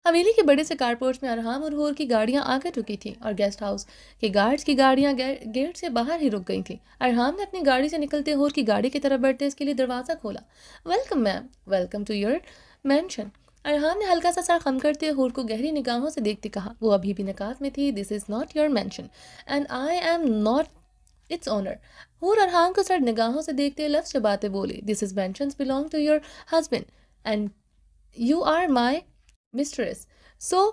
[SPEAKER 1] حویلی کے بڑے سے کارپورچ میں ارحام اور حور کی گاڑیاں آ کر رکی تھیں اور گیسٹ ہاؤس کے گارڈز کی گاڑیاں گیٹ سے باہر ہی رک گئی تھیں۔ ارحام نے اپنی گاڑی سے نکلتے حور کی گاڑی کی طرف بڑھتے اس کے لیے دروازہ کھولا۔ Welcome ma'am, welcome to your mansion. Arham نے ہلکا سا سر خم کرتے حور کو گہری نگاہوں سے دیکھتے کہا۔ وہ ابھی بھی نقاب میں تھی۔ This is not your mansion and I am not its owner. Hoor Arham کو سر نگاہوں سے دیکھتے لفظ چباتے بولی، this is mansions belong to your husband and you are my mistress, so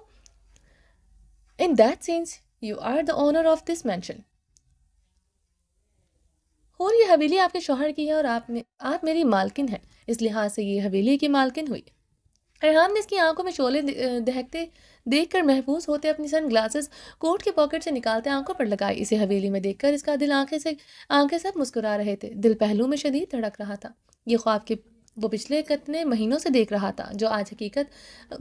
[SPEAKER 1] in that sense you are the owner of this mansion۔ اور یہ حویلی آپ کے شوہر کی ہے اور آپ میری مالکن ہیں، اس لحاظ سے یہ حویلی کی مالکن ہوئی۔ ارحام نے اس کی آنکھوں میں شعلے دہکتے دیکھ کر محفوظ ہوتے اپنی سن گلاسز کوٹ کے پاکٹ سے نکالتے آنکھوں پر لگائی۔ اسے حویلی میں دیکھ کر اس کا دل آنکھیں سب مسکرا رہے تھے، دل پہلو میں شدید دھڑک رہا تھا۔ یہ خواب کے وہ پچھلے کتنے مہینوں سے دیکھ رہا تھا، جو آج حقیقت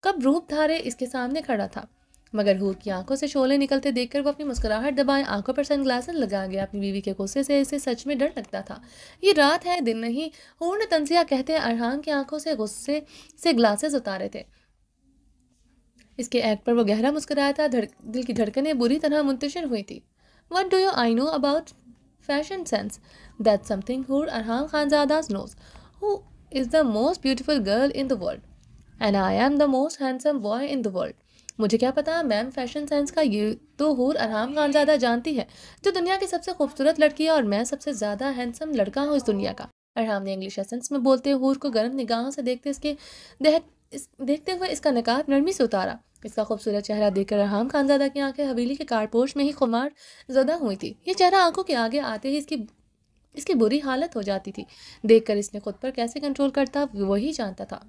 [SPEAKER 1] کب روپ دھارے اس کے سامنے کھڑا تھا۔ مگر حور کی آنکھوں سے شعلے نکلتے دیکھ کر وہ اپنی مسکراہٹ دبائے آنکھوں پر سن گلاسز لگا گیا۔ اپنی بیوی کے غصے سے اسے سچ میں ڈر لگتا تھا۔ یہ رات ہے، دن نہیں، حور نے تنزیہ کہتے ارحام کی آنکھوں سے غصے سے گلاسز اتارے تھے۔ اس کے ایکٹ پر وہ گہرا مسکرایا تھا۔ دل کی دھڑکنیں بری طرح منتشر ہوئی تھی۔ What do I know about fashion sense? That's something حور ارحام Khanzada knows. Who is the most beautiful girl in the world? And I am the most handsome boy in the world. مجھے کیا پتا میم فیشن سینس کا، یہ تو حور ارحام خانزادہ جانتی ہے جو دنیا کی سب سے خوبصورت لڑکی ہے، اور میں سب سے زیادہ ہینڈسم لڑکا ہوں اس دنیا کا۔ ارحام نے انگلش ایسنس میں بولتے حور کو گرم نگاہوں سے دیکھتے ہوئے اس کا نقاب نرمی سے اتارا۔ اس کا خوبصورت چہرہ دیکھ کر ارحام خانزادہ کی آنکھیں حویلی کے کارپورچ میں ہی خمار زدہ ہوئی تھی۔ یہ چہرہ آنکھوں کے آگے آتے ہی اس کی بری حالت ہو جاتی تھی۔ دیکھ کر اس نے خود پر کیسے کنٹرول کرتا وہی جانتا تھا۔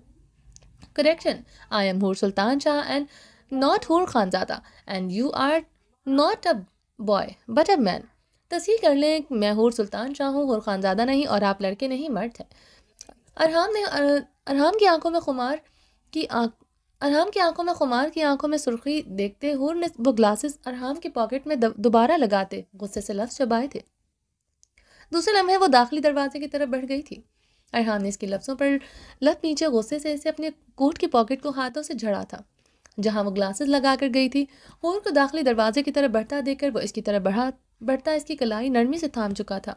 [SPEAKER 1] Correction, I am حور سلطان شاہ and not حور Khanzada and you are not a boy but a man۔ تصحیح کر لیں، میں حور سلطان شاہ ہوں، حور خانزادہ نہیں، اور آپ لڑکے نہیں مرد ہیں۔ ارحام کی آنکھوں میں آنکھوں میں سرخی دیکھتے حور نے وہ گلاسز ارحام کی پاکٹ میں دوبارہ لگاتے غصے سے لفظ چبائے تھے۔ دوسرے لمحے وہ داخلی دروازے کی طرف بڑھ گئی تھی۔ ارحام نے اس کے لفظوں پر لب نیچے غصے سے اسے اپنے کوٹ کی پاکٹ کو ہاتھوں سے جھڑا تھا۔ جہاں وہ گلاسز لگا کر گئی تھی۔ حور کو داخلی دروازے کی طرف بڑھتا دیکھ کر وہ اس کی طرف بڑھتا اس کی کلائی نرمی سے تھام چکا تھا۔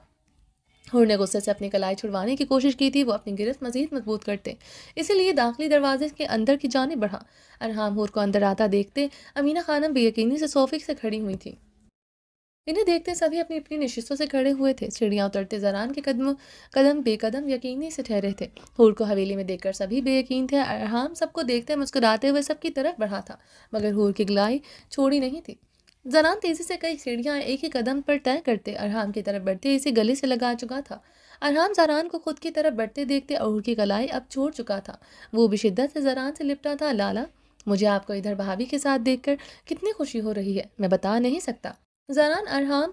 [SPEAKER 1] حور نے غصے سے اپنی کلائی چھڑوانے کی کوشش کی تھی، وہ اپنی گرفت مزید مضبوط کرتے، اسی لیے داخلی دروازے کے اندر کی جانب بڑھا۔ ارحام حور کو اندر آتا دیکھتے امینہ خانم بے یقینی سے صوفے سے کھڑی ہوئی تھی۔ انہیں دیکھتے سبھی اپنی اپنی نشستوں سے کھڑے ہوئے تھے۔ سیڑھیاں اترتے زران کے قدم بے قدم یقینی سے ٹھہرے تھے۔ حور کو حویلی میں دیکھ کر سبھی بے یقین تھے۔ ارحام سب کو دیکھتے مسکراتے ہوئے سب کی طرف بڑھا تھا، مگر حور کی گلائی چھوڑی نہیں تھی۔ زران تیزی سے کئی سیڑھیاں ایک ہی قدم پر طے کرتے ارحام کی طرف بڑھتے اسے گلے سے لگا چکا تھا۔ ارحام زران کو خود کی طرف بڑھتے دیکھتے اور کی کلائی اب چھوڑ چکا تھا۔ وہ بھی شدت سے زران سے لپٹا تھا۔ لالا، مجھے آپ کو ادھر بھابھی کے ساتھ دیکھ کر کتنی خوشی ہو رہی ہے، میں بتا نہیں سکتا۔ زران ارحام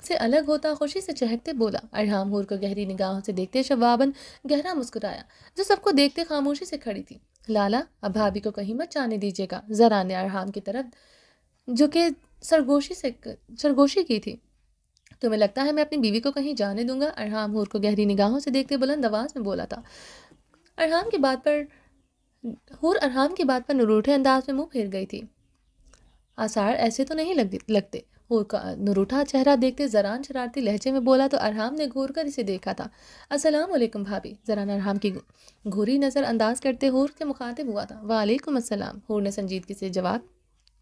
[SPEAKER 1] سے الگ ہوتا خوشی سے چہکتے بولا۔ ارحام حور کو گہری نگاہوں سے دیکھتے شواباً گہرا مسکرایا، جو سب کو دیکھتے خاموشی سے کھڑی تھی۔ لالا، اب بھابھی کو کہیں مت جانے دیجیے گا، زران نے ارحام کی طرف جو کہ سرگوشی کی تھی۔ تمہیں لگتا ہے میں اپنی بیوی کو کہیں جانے دوں گا؟ ارحام حور کو گہری نگاہوں سے دیکھتے بلند آواز میں بولا تھا۔ حور ارحام کی بات پر نروٹھے انداز میں منہ پھیر گئی تھی۔ آثار ایسے تو نہیں لگتے۔ حور کا نروٹھا چہرہ دیکھتے زران شرارتی لہجے میں بولا تو ارحام نے گھور کر اسے دیکھا تھا۔ السلام علیکم بھابھی، زران ارحام کی گھوری نظر انداز کرتے حور سے مخاطب ہوا تھا۔ وعلیکم السلام، حور نے سنجیدگی سے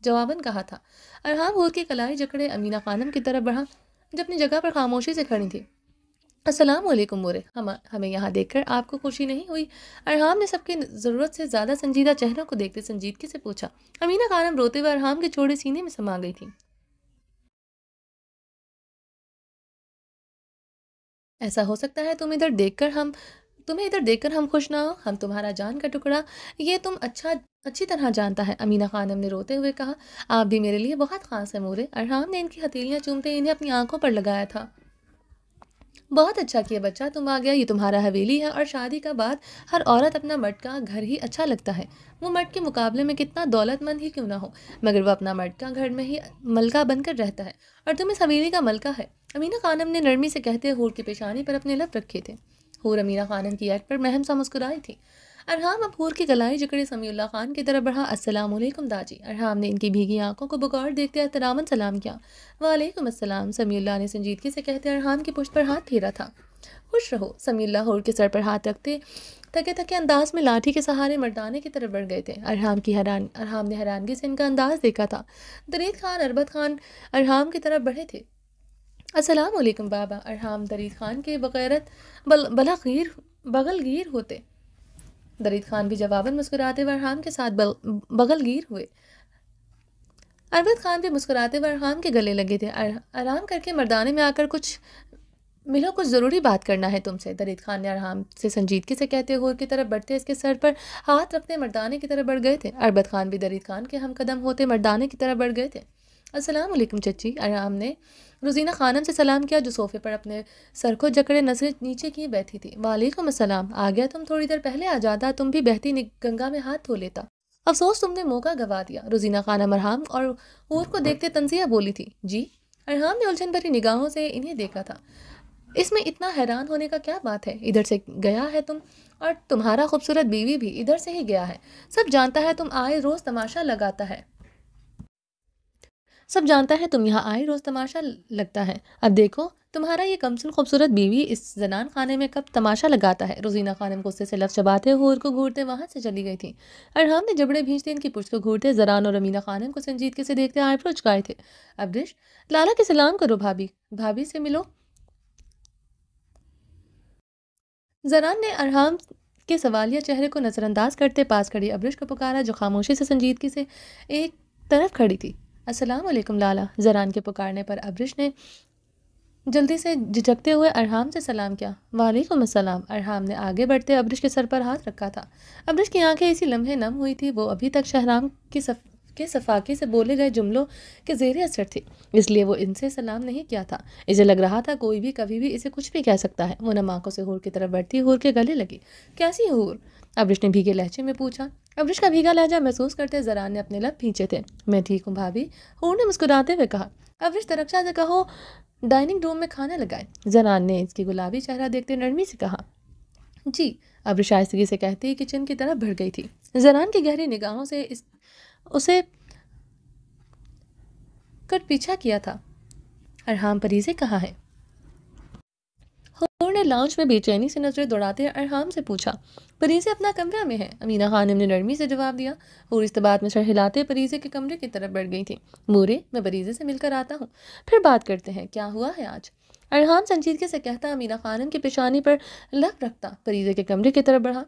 [SPEAKER 1] جواباً کہا تھا۔ ارحام حور کی کلائی جکڑے امینہ خانم کی طرف بڑھا جو اپنی جگہ پر خاموشی سے کھڑی تھی۔ السلام علیکم مورے، ہمیں یہاں دیکھ کر آپ کو خوشی نہیں ہوئی؟ ارحام نے سب کی ضرورت سے زیادہ سنجیدہ چہروں کو دیکھتے سنجیدگی سے پوچھا۔ امینہ خانم روتے ہوئے ارحام کے چوڑے سینے میں سما گئی تھی۔ ایسا ہو سکتا ہے تمہیں ادھر دیکھ کر ہم خوش نہ ہو، ہم تمہارا جان کا ٹکڑا یہ تم اچھی طرح جانتا ہے، امینہ خانم نے روتے ہوئے کہا۔ آپ بھی میرے لیے بہت خاص ہے مورے، ارحام نے ان کی ہتھیلیاں چومتے انہیں اپنی آنکھوں پر لگایا تھا۔ بہت اچھا کیا بچہ، تم آ گیا، یہ تمہارا حویلی ہے اور شادی کا بعد ہر عورت اپنا مرد کا گھر ہی اچھا لگتا ہے، وہ مرد کے مقابلے میں کتنا دولت مند ہی کیوں نہ ہو، مگر وہ اپنا مرد کا گھر میں ہی ملکہ بن کر رہتا ہے اور تم اس حویلی کا ملکہ ہے، امینہ خانم نے نرمی سے کہتے حور کی پیشانی پر اپنے لب رکھے تھے۔ حور امینہ خانم کی ایٹ پر مہم سا مسکرائی تھی۔ ارحام اب حور کی کلائی جکڑے سمیع اللہ خان کی طرف بڑھا۔ السلام علیکم داجی، ارحام نے ان کی بھیگی آنکھوں کو بغور دیکھتے احتراماً سلام کیا۔ وعلیکم السلام، سمیع اللہ نے سنجیدگی سے کہتے ارحام کی پشت پر ہاتھ پھیرا تھا۔ خوش رہو، سمیع اللہ حور کے سر پر ہاتھ رکھتے تھکے انداز میں لاٹھی کے سہارے مردانے کی طرف بڑھ گئے تھے۔ ارحام نے حیرانگی سے ان کا انداز دیکھا تھا۔ درید خان اربت خان ارحام کی طرف بڑھے تھے۔ السلام علیکم بابا، ارحام درید خان کے بغیرت بغل گیر ہوتے۔ درید خان بھی جواباً مسکراتے ہوئے ارحام کے ساتھ بغل گیر ہوئے۔ اربت خان بھی مسکراتے ہوئے ارحام کے گلے لگے تھے۔ آرام کر کے مردانے میں آ کر کچھ ضروری بات کرنا ہے تم سے، درید خان نے ارحام سے سنجیدگی سے کہتے حور کی طرف بڑھتے اس کے سر پر ہاتھ رکھتے مردانے کی طرف بڑھ گئے تھے۔ اربت خان بھی درید خان کے ہم قدم ہوتے مردانے کی طرف بڑھ گئے تھے۔ السلام علیکم چچی، ارحام نے روزینہ خانم سے سلام کیا جو صوفے پر اپنے سر کو جکڑے نظریں نیچے کیے بیٹھی تھی۔ وعلیکم السلام، آ گیا تم، تھوڑی دیر پہلے آ جاتا، تم بھی بہتی گنگا میں ہاتھ دھو لیتا، افسوس تم نے موقع گوا دیا۔ روزینہ خانم ارحام اور حور کو دیکھتے تنزیہ بولی تھی۔ جی؟ ارحام نے الجھن بھری نگاہوں سے انہیں دیکھا تھا۔ اس میں اتنا حیران ہونے کا کیا بات ہے، ادھر سے گیا ہے تم، اور تمہارا خوبصورت بیوی بھی ادھر سے ہی گیا ہے، سب جانتا ہے تم آئے روز تماشا لگتا ہے، اب دیکھو تمہارا یہ کمسن خوبصورت بیوی اس زنان خانے میں کب تماشا لگاتا ہے۔ روزینہ خانم غصے سے لفظ چباتے حور کو گھورتے وہاں سے چلی گئی تھی۔ ارحام نے جبڑے بھینچتے ان کی پشت کو گھورتے زران اور امینہ خانم کو سنجیدگی سے دیکھتے آئیبرو چکائے تھے۔ ابرش، لالا کے سلام کرو، بھابھی سے ملو۔ زران نے ارحام کے سوالیہ چہرے کو نظر انداز کرتے پاس کھڑی ابرش کو پکارا جو خاموشی سے سنجیدگی سے ایک طرف کھڑی تھی۔ السلام علیکم لالا، زران کے پکارنے پر ابرش نے جلدی سے جھجکتے ہوئے ارحام سے سلام کیا۔ وعلیکم السلام، ارحام نے آگے بڑھتے ابرش کے سر پر ہاتھ رکھا تھا۔ ابرش کی آنکھیں اسی لمحے نم ہوئی تھی، وہ ابھی تک شہرام کے صفاقی سے بولے گئے جملوں کے زیر اثر تھی، اس لیے وہ ان سے سلام نہیں کیا تھا۔ اسے لگ رہا تھا کوئی بھی کبھی بھی اسے کچھ بھی کہہ سکتا ہے۔ وہ نم آنکھوں سے حور کی طرف بڑھتی حور کے گلے لگی۔ کیسی ہے حور؟ ابرش نے بھیگے لہجے میں پوچھا۔ ابرش کا بھیگا لہجہ محسوس کرتے زران نے اپنے لب بھینچے تھے۔ میں ٹھیک ہوں بھابھی، حور نے مسکراتے ہوئے کہا۔ ابرش درخشاں سے کہو ڈائننگ روم میں کھانا لگائے، زران نے اس کی گلابی چہرہ دیکھتے نرمی سے کہا۔ جی، ابرش آہستگی سے کہتے ہی کچن کی طرف بڑھ گئی تھی۔ زران کی گہری نگاہوں سے اسے کر پیچھا کیا تھا۔ ارحام پریزے کہاں ہے؟ حور نے لاؤنج میں بے چینی سے نظریں دوڑاتے ارحام سے پوچھا۔ پریزے اپنا کمرہ میں ہے، امینہ خانم نے نرمی سے جواب دیا۔ حور اس بات میں سر ہلاتے پریزے کے کمرے کی طرف بڑھ گئی تھی۔ مورے، میں پریزے سے مل کر آتا ہوں، پھر بات کرتے ہیں، کیا ہوا ہے آج؟ ارحام سنجیدگی سے کہتا امینہ خانم کی پیشانی پر لب رکھتا پریزے کے کمرے کی طرف بڑھا۔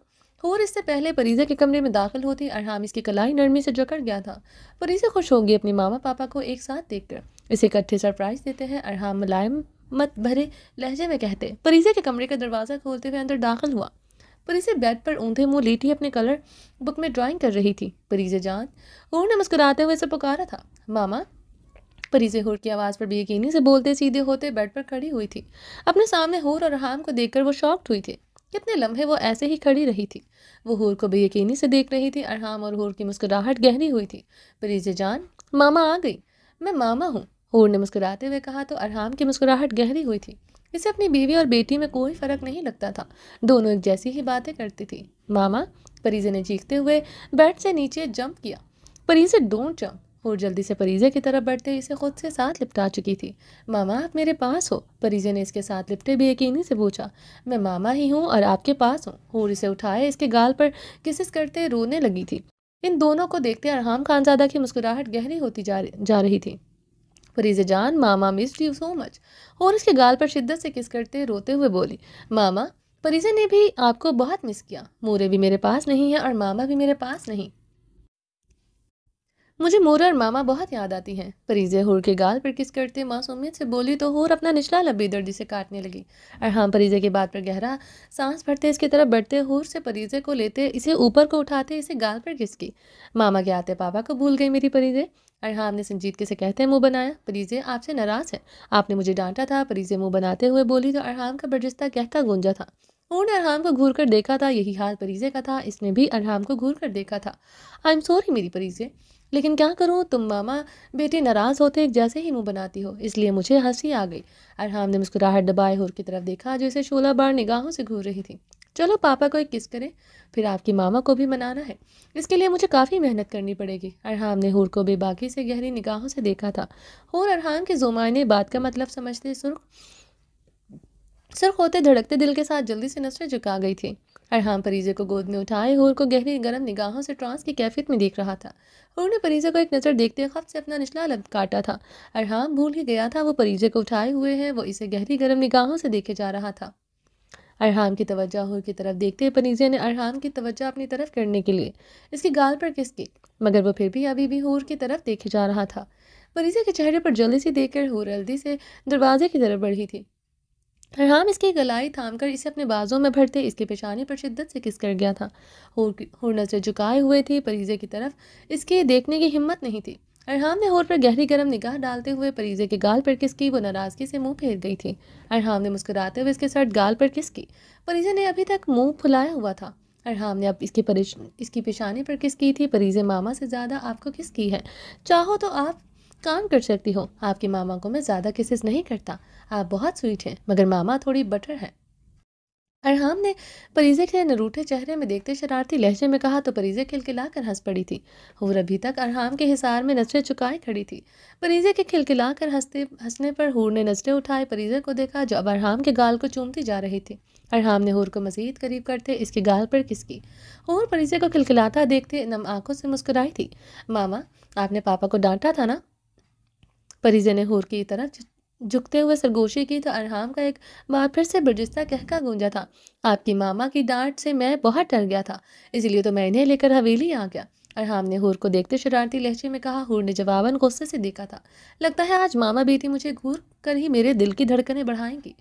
[SPEAKER 1] حور اس سے پہلے پریزے کے کمرے میں داخل ہوتی ارحام اس کی کلائی نرمی سے جکڑ گیا تھا۔ پریزے خوش ہوگی اپنی ماما پاپا کو ایک ساتھ دیکھ کر، اسے اکٹھے سرپرائز دیتے ہیں۔ ارحام ملائم مت بھرے لہجے میں کہتے پریزے کے کمرے کا دروازہ کھولتے ہوئے اندر داخل ہوا۔ پریزے بیڈ پر اونھے منہ لیٹی اپنے کلر بک میں ڈرائنگ کر رہی تھی۔ پریزے جان، حور نے مسکراتے ہوئے اسے پکارا تھا۔ ماما، پریزے حور کی آواز پر بے یقینی سے بولتے سیدھے ہوتے بیڈ پر کھڑی ہوئی تھی۔ اپنے سامنے حور اور ارحام کو دیکھ کر وہ شاکڈ ہوئی تھی۔ کتنے لمحے وہ ایسے ہی کھڑی رہی تھی۔ وہ حور کو بے یقینی سے دیکھ رہی تھی۔ ارحام اور حور کی مسکراہٹ گہری ہوئی تھی۔ پریزے جان، ماما آ گئی۔ میں ماما ہوں، حور نے مسکراتے ہوئے کہا تو ارحام کی مسکراہٹ گہری ہوئی تھی۔ اسے اپنی بیوی اور بیٹی میں کوئی فرق نہیں لگتا تھا، دونوں ایک جیسی ہی باتیں کرتی تھی۔ ماما، پریزے نے چیختے ہوئے بیڈ سے نیچے جمپ کیا۔ پریزے ڈونٹ جمپ۔ حور جلدی سے پریزے کی طرف بڑھتے اسے خود سے ساتھ لپٹا چکی تھی۔ ماما، آپ میرے پاس ہو؟ پریزے نے اس کے ساتھ لپٹے بے یقینی سے پوچھا۔ میں ماما ہی ہوں اور آپ کے پاس ہوں۔ حور اسے اٹھائے اس کے گال پر کسس کرتے رونے لگی تھی۔ ان دونوں کو دیکھتے ارحام خانزادہ کی مسکراہٹ گہری ہوتی جا رہی تھی۔ پریزے جان، ماما مسڈ یو سو مچ۔ اور اس کے گال پر شدت سے کس کرتے روتے ہوئے بولی۔ ماما، پریزے نے بھی آپ کو بہت مس کیا۔ مورے بھی میرے پاس نہیں ہے اور ماما بھی میرے پاس نہیں۔ مجھے مورے اور ماما بہت یاد آتی ہیں۔ پریزے حور کے گال پر کس کرتے معصومیت سے بولی تو حور اپنا نچلا لب بے دردی سے کاٹنے لگی۔ ارحام پریزے کی بات پر گہرا سانس بھرتے اس کی طرف بڑھتے حور سے پریزے کو لیتے اسے اوپر کو اٹھاتے اسے گال پر کس کی۔ ماما کے آتے پاپا کو بھول گئی میری پریزے، ارحام نے سنجیدگی سے کہتے منہ بنایا۔ پریزے آپ سے ناراض ہے، آپ نے مجھے ڈانٹا تھا، پریزے منہ بناتے ہوئے بولی تو ارحام کا برجستہ کہکا گونجا تھا۔ حور نے ارحام کو گھور کر دیکھا تھا، یہی حال پریزے کا تھا، اس نے بھی ارحام کو گھور کر دیکھا تھا۔ آئی ایم سوری میری پریزے، لیکن کیا کروں، تم ماما بیٹی ناراض ہوتے ایک جیسے ہی منہ بناتی ہو، اس لیے مجھے ہنسی آ گئی۔ ارحام نے مسکراہٹ دبائے حور کی طرف دیکھا جو اسے شعلہ بار نگاہوں سے گھور رہی تھی۔ چلو پاپا کو ایک کس کرے، پھر آپ کی ماما کو بھی منانا ہے، اس کے لیے مجھے کافی محنت کرنی پڑے گی۔ ارحام نے حور کو بے باکی سے گہری نگاہوں سے دیکھا تھا۔ حور ارحام کے زومائنے بات کا مطلب سمجھتے سرخ ہوتے دھڑکتے دل کے ساتھ جلدی سے نظریں جھکا گئی تھی۔ ارحام پریزے کو گود میں اٹھائے حور کو گہری گرم نگاہوں سے ٹرانس کی کیفیت میں دیکھ رہا تھا۔ حور نے پریزے کو ایک نظر دیکھتے خفت سے اپنا نچلا لب کاٹا تھا۔ ارحام بھول ہی گیا تھا وہ پریزے کو اٹھائے ہوئے ہیں، وہ اسے گہری گرم نگاہوں سے دیکھے جا رہا تھا۔ ارحام کی توجہ حور کی طرف دیکھتے پریزے نے ارحام کی توجہ اپنی طرف کرنے کے لیے اس کی گال پر کس کی، مگر وہ پھر بھی ابھی بھی حور کی طرف دیکھے جا رہا تھا۔ پریزے کے چہرے پر جلدی سی دیکھ کر حور جلدی سے دروازے کی طرف بڑھی تھی۔ ارحام اس کی گلائی تھام کر اسے اپنے بازوں میں بھرتے اس کی پیشانی پر شدت سے کس کر گیا تھا۔ حور نظریں جھکائے ہوئے تھی، پریزے کی طرف اس کے دیکھنے کی ہمت نہیں تھی۔ ارحام نے حور پر گہری گرم نگاہ ڈالتے ہوئے پریزے کے گال پر کس کی، وہ ناراضگی سے منہ پھیر گئی تھی۔ ارحام نے مسکراتے ہوئے اس کے سرد گال پر کس کی، پریزے نے ابھی تک منہ پھلایا ہوا تھا۔ ارحام نے اب اس کی پیشانی پر کس کی تھی۔ پریزے ماما سے زیادہ آپ کو کس کی ہے، چاہو تو آپ کام کر سکتی ہو، آپ کی ماما کو میں زیادہ کسز نہیں کرتا، آپ بہت سویٹ ہیں، مگر ماما تھوڑی بٹر ہے۔ ارحام نے پریزے کے نروٹھے چہرے میں دیکھتے شرارتی لہجے میں کہا تو پریزے کھلکھلا کر ہنس پڑی تھی۔ حور ابھی تک ارحام کے حصار میں نظریں چکائے کھڑی تھی۔ پریزے کے کھلکھلا کر ہنسنے پر حور نے نظریں اٹھائے پریزے کو دیکھا جو اب ارحام کے گال کو چومتی جا رہی تھی۔ ارحام نے حور کو مزید قریب کرتے اس کے گال پر کس کی۔ حور پریزے کو کھلکھلاتا دیکھتے نم آنکھوں سے مسکرائی تھی۔ ماما، آپ نے پاپا کو ڈانٹا تھا نا؟ پریزے نے حور کی طرف جھکتے ہوئے سرگوشی کی تو ارحام کا ایک بار پھر سے برجستہ کہکا گونجا تھا۔ آپ کی ماما کی ڈانٹ سے میں بہت ڈر گیا تھا، اسی لیے تو میں انہیں لے کر حویلی آ گیا، ارحام نے حور کو دیکھتے شرارتی لہجے میں کہا۔ حور نے جواباً غصے سے دیکھا تھا، لگتا ہے آج ماما بیٹی مجھے گھور کر ہی میرے دل کی دھڑکنیں بڑھائیں گی۔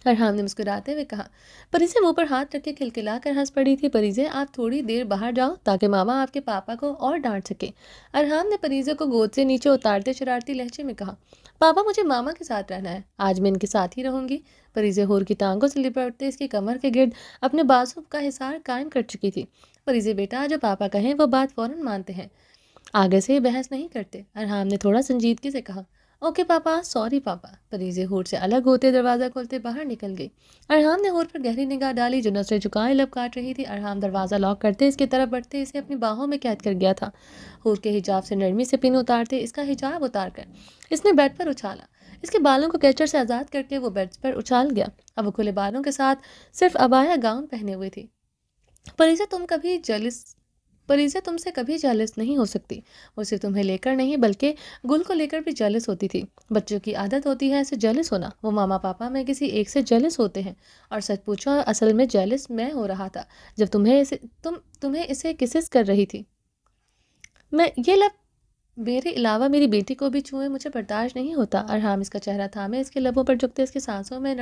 [SPEAKER 1] ارحام نے مسکراتے ہوئے کہا۔ پریزے منہ پر ہاتھ رکھ کے کھلکھلا کر ہنس پڑی تھی۔ پریزے آپ تھوڑی دیر باہر جاؤ تاکہ ماما آپ کے پاپا کو اور ڈانٹ سکے۔ ارحام نے پریزے کو گود سے نیچے اتارتے شرارتی لہجے میں کہا۔ پاپا مجھے ماما کے ساتھ رہنا ہے، آج میں ان کے ساتھ ہی رہوں گی۔ پریزے حور کی ٹانگوں سے لپٹتے اس کی کمر کے گرد اپنے بازو کا حصار قائم کر چکی تھی۔ پریزے بیٹا جو پاپا کہیں وہ بات فوراً مانتے ہیں، آگے سے بحث نہیں کرتے، ارحام نے تھوڑا سنجیدگی سے کہا۔ اوکے پاپا، سوری پاپا۔ پریزے ہور سے الگ ہوتے دروازہ کھولتے باہر نکل گئی۔ ارحام نے ہور پر گہری نگاہ ڈالی جو نظریں جھکائے لب کاٹ رہی تھی۔ ارحام دروازہ لاک کرتے اس کی طرف بڑھتے اسے اپنی باہوں میں قید کر گیا تھا۔ ہور کے حجاب سے نرمی سے پن اتارتے اس کا حجاب اتار کر اس نے بیڈ پر اچھالا۔ اس کے بالوں کو کیچر سے آزاد کر کے وہ بیڈ پر اچھال گیا۔ اب وہ کھلے بالوں کے ساتھ صرف عبایا گاؤن پہنے ہوئے تھی۔ پریزہ تم سے کبھی جالس نہیں ہو سکتی۔ وہ صرف تمہیں لے کر نہیں بلکہ گل کو لے کر بھی جالس ہوتی تھی۔ بچوں کی عادت ہوتی ہے ایسے جالس ہونا۔ وہ ماما پاپا میں کسی ایک سے جالس ہوتے ہیں، اور سچ پوچھو اصل میں جالس میں ہو رہا تھا جب تمہیں اسے کسس کر رہی تھی۔ میں یہ لب میرے علاوہ میری بیٹی کو بھی چھوئے مجھے برداشت نہیں ہوتا۔ ارحام اس کا چہرہ تھامے اس کے لبوں پر جھکتے اس کی سانسوں میں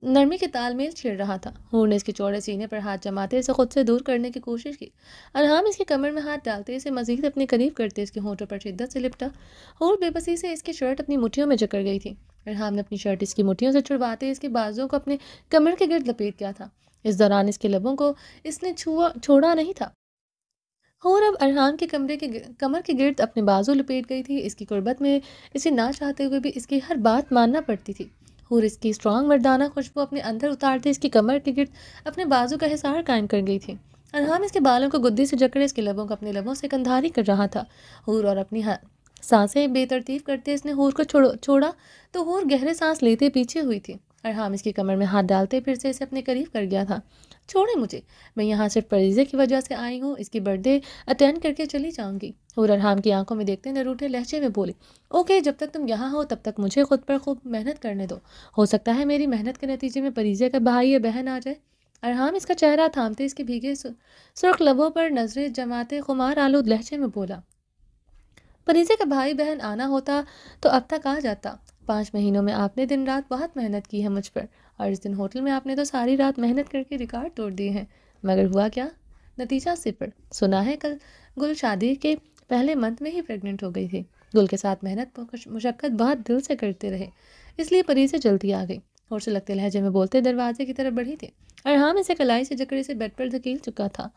[SPEAKER 1] نرمی کے تال میل چھیڑ رہا تھا۔ ہور نے اس کے چوڑے سینے پر ہاتھ جماتے اسے خود سے دور کرنے کی کوشش کی۔ ارحام اس کی کمر میں ہاتھ ڈالتے اسے مزید اپنے قریب کرتے اس کے ہونٹوں پر شدت سے لپٹا۔ ہور بے بسی سے اس کی شرٹ اپنی مٹھیوں میں جکڑ گئی تھی۔ ارحام نے اپنی شرٹ اس کی مٹھیوں سے چھڑواتے اس کے بازوؤں کو اپنے کمر کے گرد لپیٹ کیا تھا۔ اس دوران اس کے لبوں کو اس نے چھوڑا نہیں تھا۔ ہور اب ارحام کے کمر کے گرد اپنے بازو لپیٹ گئی تھی۔ اس کی قربت میں اسے نہ چاہتے ہوئے بھی اس کی ہر بات ماننا پڑتی تھی۔ ہور اس کی اسٹرانگ مردانہ خوشبو اپنے اندر اتارتے اس کی کمر کے گرد اپنے بازو کا حصار قائم کر گئی تھی۔ ارحام اس کے بالوں کو گدی سے جکڑے اس کے لبوں کو اپنے لبوں سے کندھاری کر رہا تھا۔ ہور اور اپنی سانسیں بے ترتیب کرتے اس نے ہور کو چھوڑا تو ہور گہرے سانس لیتے پیچھے ہوئی تھی۔ ارحام اس کی کمر میں ہاتھ ڈالتے پھر سے اسے اپنے قریب کر گیا تھا۔ چھوڑے مجھے، میں یہاں صرف پریزے کی وجہ سے آئی ہوں، اس کی برتھ ڈے اٹینڈ کر کے چلی جاؤں گی۔ ہور ارحام کی آنکھوں میں دیکھتے نروٹھے لہجے میں بولی، اوکے جب تک تم یہاں ہو تب تک مجھے خود پر خوب محنت کرنے دو، ہو سکتا ہے میری محنت کے نتیجے میں پریزے کا بھائی یا بہن آ جائے۔ ارحام اس کا چہرہ تھامتے اس کے بھیگے سرخ لبوں پر نظریں جماتے خمار آلود لہجے میں بولا، پریزے کا بھائی بہن آنا ہوتا تو اب تک آ جاتا۔ 5 مہینوں میں آپ نے دن رات بہت محنت کی ہے مجھ پر، اور اس دن ہوٹل میں آپ نے تو ساری رات محنت کر کے ریکارڈ توڑ دیے ہیں، مگر ہوا کیا؟ نتیجہ 0۔ سنا ہے کل گل شادی کے پہلے منتھ میں ہی پریگننٹ ہو گئی تھی۔ گل کے ساتھ محنت مشقت بہت دل سے کرتے رہے، اس لیے پریزے جلدی آ گئی۔ اور سے لگتے لہجے میں بولتے دروازے کی طرف بڑھی تھی۔ ارحام اسے کلائی سے جکڑے سے بیڈ پر دھکیل چکا تھا۔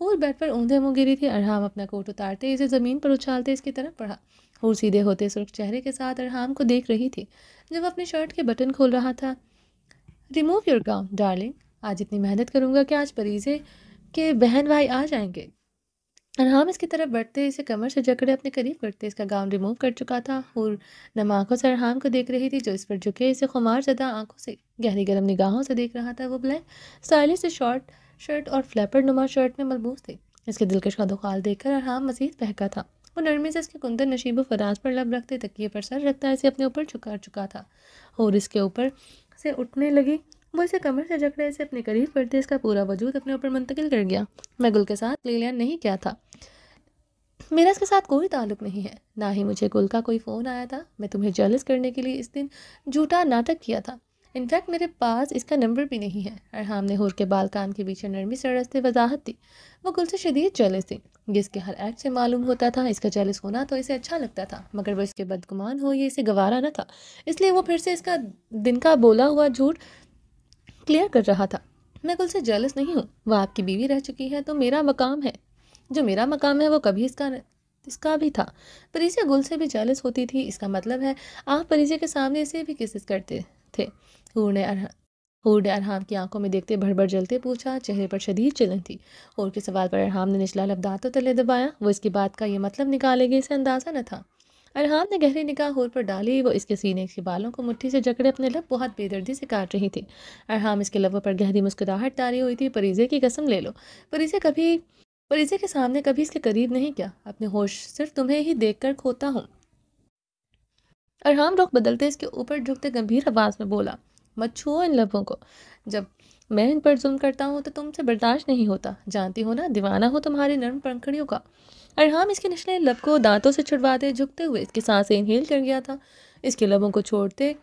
[SPEAKER 1] ہور بیڈ پر اوندھے منہ گری تھی۔ ارحام اپنا کوٹ اتارتے اسے زمین پر اچھالتے اس کی طرف بڑھا۔ ہور سیدھے ہوتے سرخ چہرے کے ساتھ ارحام کو دیکھ رہی تھی جب اپنی شرٹ کے بٹن کھول رہا تھا۔ ریموو یور گاؤن ڈارلنگ، آج اتنی محنت کروں گا کہ آج پریزے کے بہن بھائی آ جائیں گے۔ ارحام اس کی طرف بڑھتے اسے کمر سے جکڑے اپنے قریب کرتے اس کا گاؤن ریموو کر چکا تھا۔ ہور نم آنکھوں سے ارحام کو دیکھ رہی تھی جو اس پر جھکے اسے خمار زدہ آنکھوں سے گہری گرم نگاہوں سے دیکھ رہا تھا۔ وہ بلیک اسٹائلش سے شارٹ شرٹ اور فلیپر نما شرٹ میں ملبوس تھے۔ اس کے دلکش خد و خال دیکھ کر ارحام مزید بہکا تھا۔ وہ نرمی سے اس کے کندر نشیب و فراز پر لب رکھتے تکیے پر سر رکھتا اسے اپنے اوپر جھکا چکا تھا۔ ہور اس کے اوپر سے اٹھنے لگی، وہ اسے کمر سے جکڑے اسے اپنے قریب کرتے اس کا پورا وجود اپنے اوپر منتقل کر گیا۔ میں گل کے ساتھ لین نہیں کیا تھا، میرا اس کے ساتھ کوئی تعلق نہیں ہے، نہ ہی مجھے گل کا کوئی فون آیا تھا۔ میں تمہیں جیلس کرنے کے لیے اس دن جھوٹا ناٹک کیا تھا، انفیکٹ میرے پاس اس کا نمبر بھی نہیں ہے۔ ارحام نے ہور کے بال کان کے پیچھے نرمی سے رستے وضاحت دی۔ وہ گل سے شدید جیلس تھی، جس کے ہر ایکٹ سے معلوم ہوتا تھا اس کا جیلس ہونا تو اسے اچھا لگتا تھا، مگر وہ اس کے بدگمان ہو یہ اسے گوارا نہ تھا، اس لیے وہ پھر سے اس کا دن کا بولا ہوا جھوٹ کلیئر کر رہا تھا۔ میں گل سے جیلس نہیں ہوں، وہ آپ کی بیوی رہ چکی ہے تو میرا مقام ہے، جو میرا مقام ہے وہ کبھی اس کا بھی تھا۔ پریزے گل سے بھی جیلس ہوتی تھی، اس کا مطلب ہے آپ پریزے کے سامنے اسے بھی کسس کرتے تھے۔ ہور نے ارحام کی آنکھوں میں دیکھتے بھڑ جلتے پوچھا، چہرے پر شدید چلن تھی۔ ہور کے سوال پر ارحام نے نچلا لب دانتوں تلے دبایا، وہ اس کی بات کا یہ مطلب نکالے گی اسے اندازہ نہ تھا۔ ارحام نے گہری نگاہ ہور پر ڈالی، وہ اس کے سینے کے بالوں کو مٹھی سے جکڑے اپنے لب بہت بے دردی سے کاٹ رہی تھی۔ ارحام اس کے لبوں پر گہری مسکراہٹ ڈالی ہوئی تھی۔ پریزے کی قسم لے لو، پریزے کے سامنے کبھی اس کے قریب نہیں کیا، اپنے ہوش صرف تمہیں ہی دیکھ کر کھوتا ہوں۔ ارحام رخ بدلتے اس کے اوپر جھکتے گمبھیر آواز میں بولا، مت چھوؤ ان لبوں کو، جب میں ان پر ظلم کرتا ہوں تو تم سے برداشت نہیں ہوتا، جانتی ہو نا دیوانہ ہو تمہاری نرم پنکھڑیوں کا۔ ارحام اس کے نچلے لب کو دانتوں سے چھڑواتے جھکتے ہوئے اس کی سانسیں انہیل کر گیا تھا۔ اس کے لبوں کو چھوڑتے